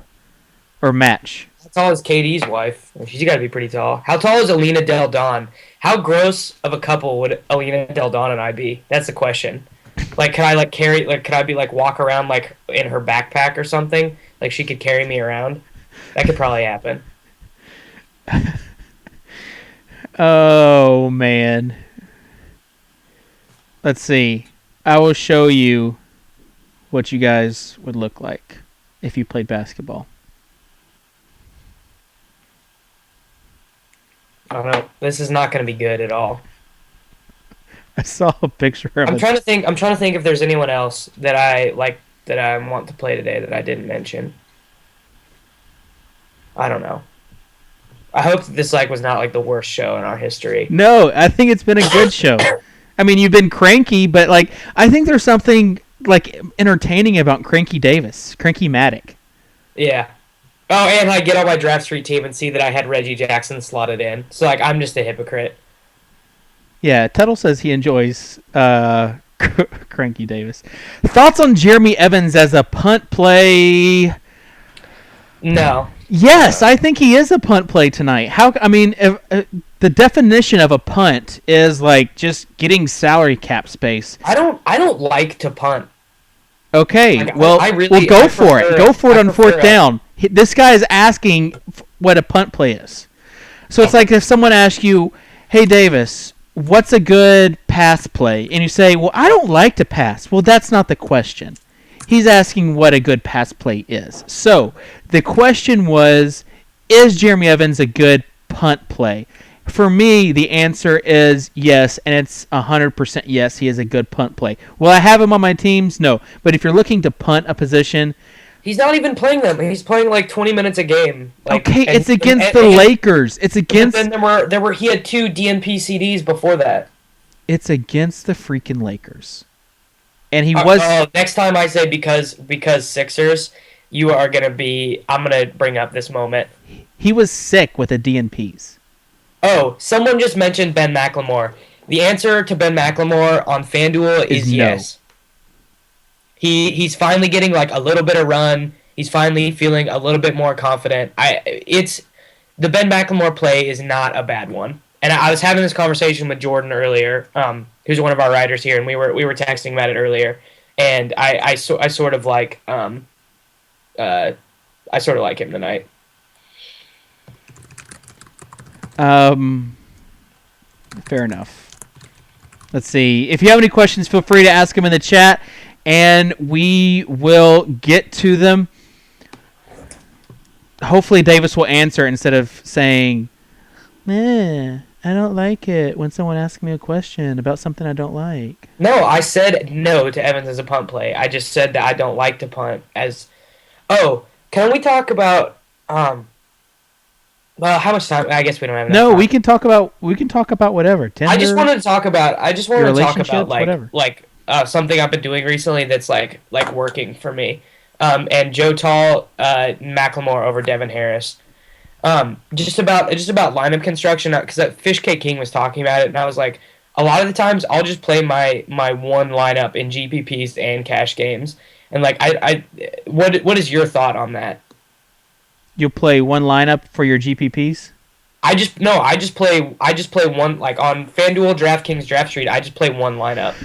S1: or match.
S2: How tall is KD's wife? She's got to be pretty tall. How tall is Alina Del Don? How gross of a couple would Alina Del Don and I be? That's the question. Like, can I could I be walk around like in her backpack or something? Like she could carry me around? That could probably happen.
S1: Oh man. Let's see. I will show you what you guys would look like if you played basketball.
S2: I don't know. This is not going to be good at all.
S1: I saw a picture of
S2: I'm trying to think if there's anyone else that I want to play today that I didn't mention. I don't know. I hope this was not the worst show in our history.
S1: No, I think it's been a good show. I mean, you've been cranky, but I think there's something entertaining about Cranky Davis, Cranky Matic.
S2: Yeah. Oh, and I get on my Draft Street team and see that I had Reggie Jackson slotted in. So I'm just a hypocrite.
S1: Yeah, Tuttle says he enjoys Cranky Davis. Thoughts on Jeremy Evans as a punt play?
S2: No.
S1: Yes, I think he is a punt play tonight. The definition of a punt is like just getting salary cap space.
S2: I don't like to punt.
S1: Okay,
S2: Like,
S1: well, go for it. Go for it on fourth down. This guy is asking what a punt play is. So it's like if someone asks you, "Hey Davis, what's a good pass play?" And you say, "Well, I don't like to pass." Well, that's not the question. He's asking what a good pass play is. So the question was, is Jeremy Evans a good punt play? For me, the answer is yes, and it's 100% yes, he is a good punt play. Will I have him on my teams? No. But if you're looking to punt a position...
S2: He's not even playing them. He's playing like 20 minutes a game. Like,
S1: okay, it's against the Lakers. It's against...
S2: Then he had 2 DNP CDs before that.
S1: It's against the freaking Lakers. And he was...
S2: next time I say because Sixers, you are going to be... I'm going to bring up this moment.
S1: He was sick with the DNPs.
S2: Oh, someone just mentioned Ben McLemore. The answer to Ben McLemore on FanDuel is
S1: no.
S2: yes. He's finally getting like a little bit of run. He's finally feeling a little bit more confident. The Ben McLemore play is not a bad one. And I was having this conversation with Jordan earlier, who's one of our writers here, and we were texting about it earlier. And I sort of like him tonight.
S1: Fair enough. Let's see. If you have any questions, feel free to ask them in the chat, and we will get to them. Hopefully Davis will answer instead of saying, I don't like it when someone asks me a question about something I don't like.
S2: No, I said no to Evans as a punt play. I just said that I don't like to punt as... Oh, can we talk about... Well, how much time? I guess we don't have enough time.
S1: We can talk about whatever. Tinder,
S2: I just wanted to talk about
S1: whatever.
S2: Something I've been doing recently that's like working for me. And Joe Tall, McLemore over Devin Harris. Just about lineup construction, because Fish K King was talking about it, and I was like, a lot of the times I'll just play my one lineup in GPPs and cash games, and like what is your thought on that?
S1: You'll play one lineup for your GPPs?
S2: I just play one, like on FanDuel, DraftKings, Draft Street. I just play one lineup.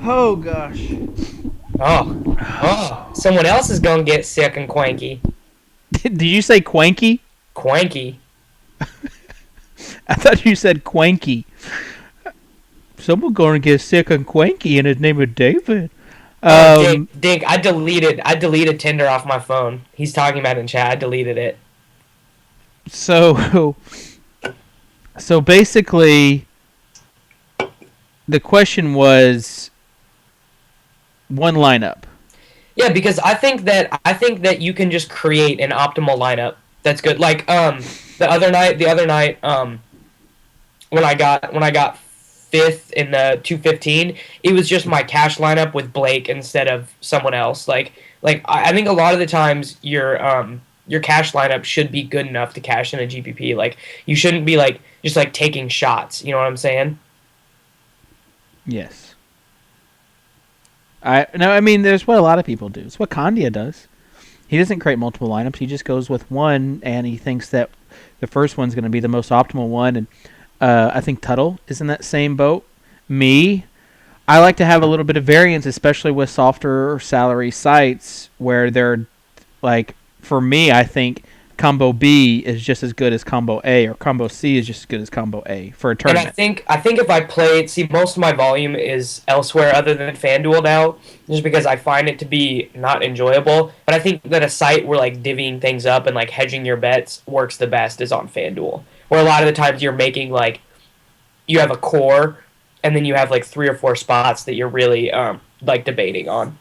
S1: Oh gosh.
S2: Oh, someone else is gonna get sick and quanky.
S1: Did you say quanky?
S2: Quanky.
S1: I thought you said quanky. Someone gonna get sick and quanky, and his name is David.
S2: Dink, I deleted Tinder off my phone. He's talking about it in chat. I deleted it.
S1: So basically, the question was one lineup.
S2: Yeah, because I think that you can just create an optimal lineup that's good. Like the other night when I got fifth in the 215, it was just my cash lineup with Blake instead of someone else. Like I think a lot of the times your cash lineup should be good enough to cash in a GPP. Like you shouldn't be like just like taking shots. You know what I'm saying?
S1: Yes. I mean there's what a lot of people do. It's what Kandia does. He doesn't create multiple lineups. He just goes with one, and he thinks that the first one's going to be the most optimal one. And I think Tuttle is in that same boat. I like to have a little bit of variance, especially with softer salary sites where they're like, for me, I think combo B is just as good as combo A, or combo C is just as good as combo A for a tournament.
S2: And I think if I played, most of my volume is elsewhere other than FanDuel now, just because I find it to be not enjoyable. But I think that a site where like divvying things up and like hedging your bets works the best is on FanDuel, where a lot of the times you're making like, you have a core, and then you have like 3 or 4 spots that you're really like debating on.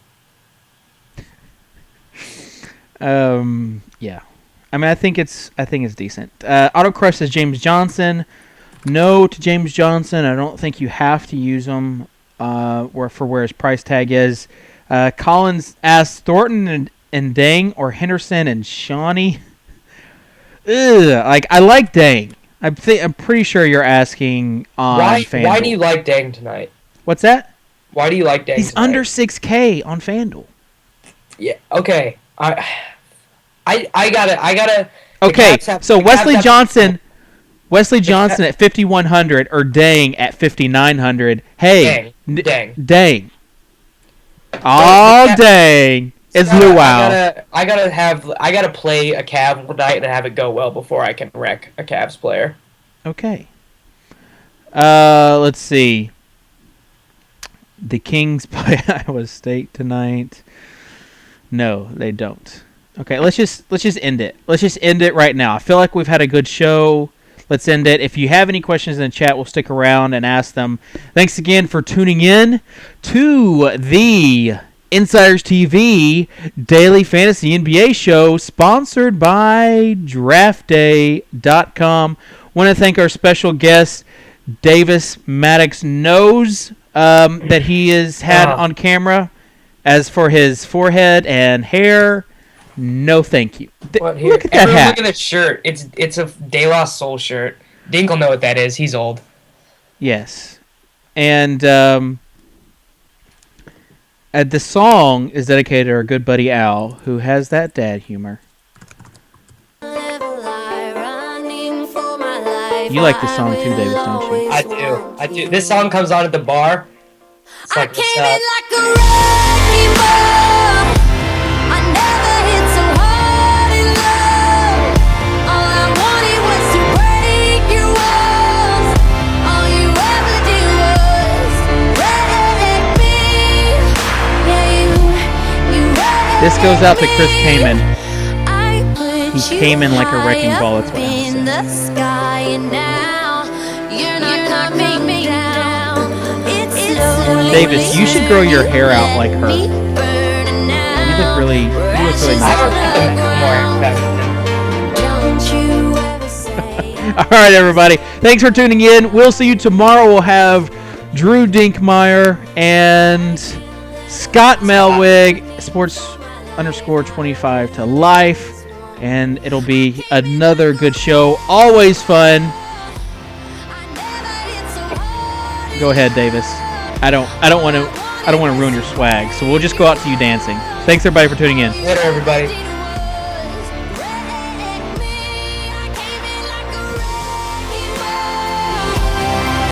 S1: Yeah. I mean, I think it's decent. Autocrush says James Johnson. No to James Johnson. I don't think you have to use him where his price tag is. Collins asks Thornton and Dang or Henderson and Shawnee. Like I like Dang. I'm pretty sure you're asking on FanDuel.
S2: Why do you like Dang tonight?
S1: What's that?
S2: Why do you like Dang?
S1: He's
S2: tonight?
S1: under 6K on FanDuel.
S2: Yeah. Okay. I gotta.
S1: Okay. So Wesley Johnson. Wesley Johnson at 5,100 or Dang at 5,900. Hey,
S2: Dang.
S1: Oh, dang. It's luau.
S2: I gotta play a Cav one night and have it go well before I can wreck a Cavs player.
S1: Okay. Let's see. The Kings play Iowa State tonight. No, they don't. Okay, let's just end it. Let's just end it right now. I feel like we've had a good show. Let's end it. If you have any questions in the chat, we'll stick around and ask them. Thanks again for tuning in to the Insiders TV Daily Fantasy NBA Show, sponsored by DraftDay.com. Want to thank our special guest, Davis Maddox Knows, that he has had on camera. As for his forehead and hair, no thank you. Look at that hat.
S2: Look at that shirt. It's a De La Soul shirt. Dink will know what that is. He's old.
S1: Yes. And the song is dedicated to our good buddy Al, who has that dad humor. You like this song too, Davis, don't you?
S2: I do. This song comes on at the bar. It's like this,
S3: in like a wrecking ball. I never hit so hard in love. All I wanted was to break your walls. All you ever did was wreck me. Yeah, you
S1: This goes out to Chris Kamen. He came in like a wrecking ball. That's what
S3: in the sky, and now you're not coming down.
S1: Davis, you should grow your hair out like her. You look really nice. All right, everybody. Thanks for tuning in. We'll see you tomorrow. We'll have Drew Dinkmeyer and Scott Melwig, sports_25 to life, and it'll be another good show. Always fun. Go ahead, Davis. I don't want to ruin your swag, so we'll just go out to you dancing. Thanks everybody for tuning in.
S2: Later, everybody.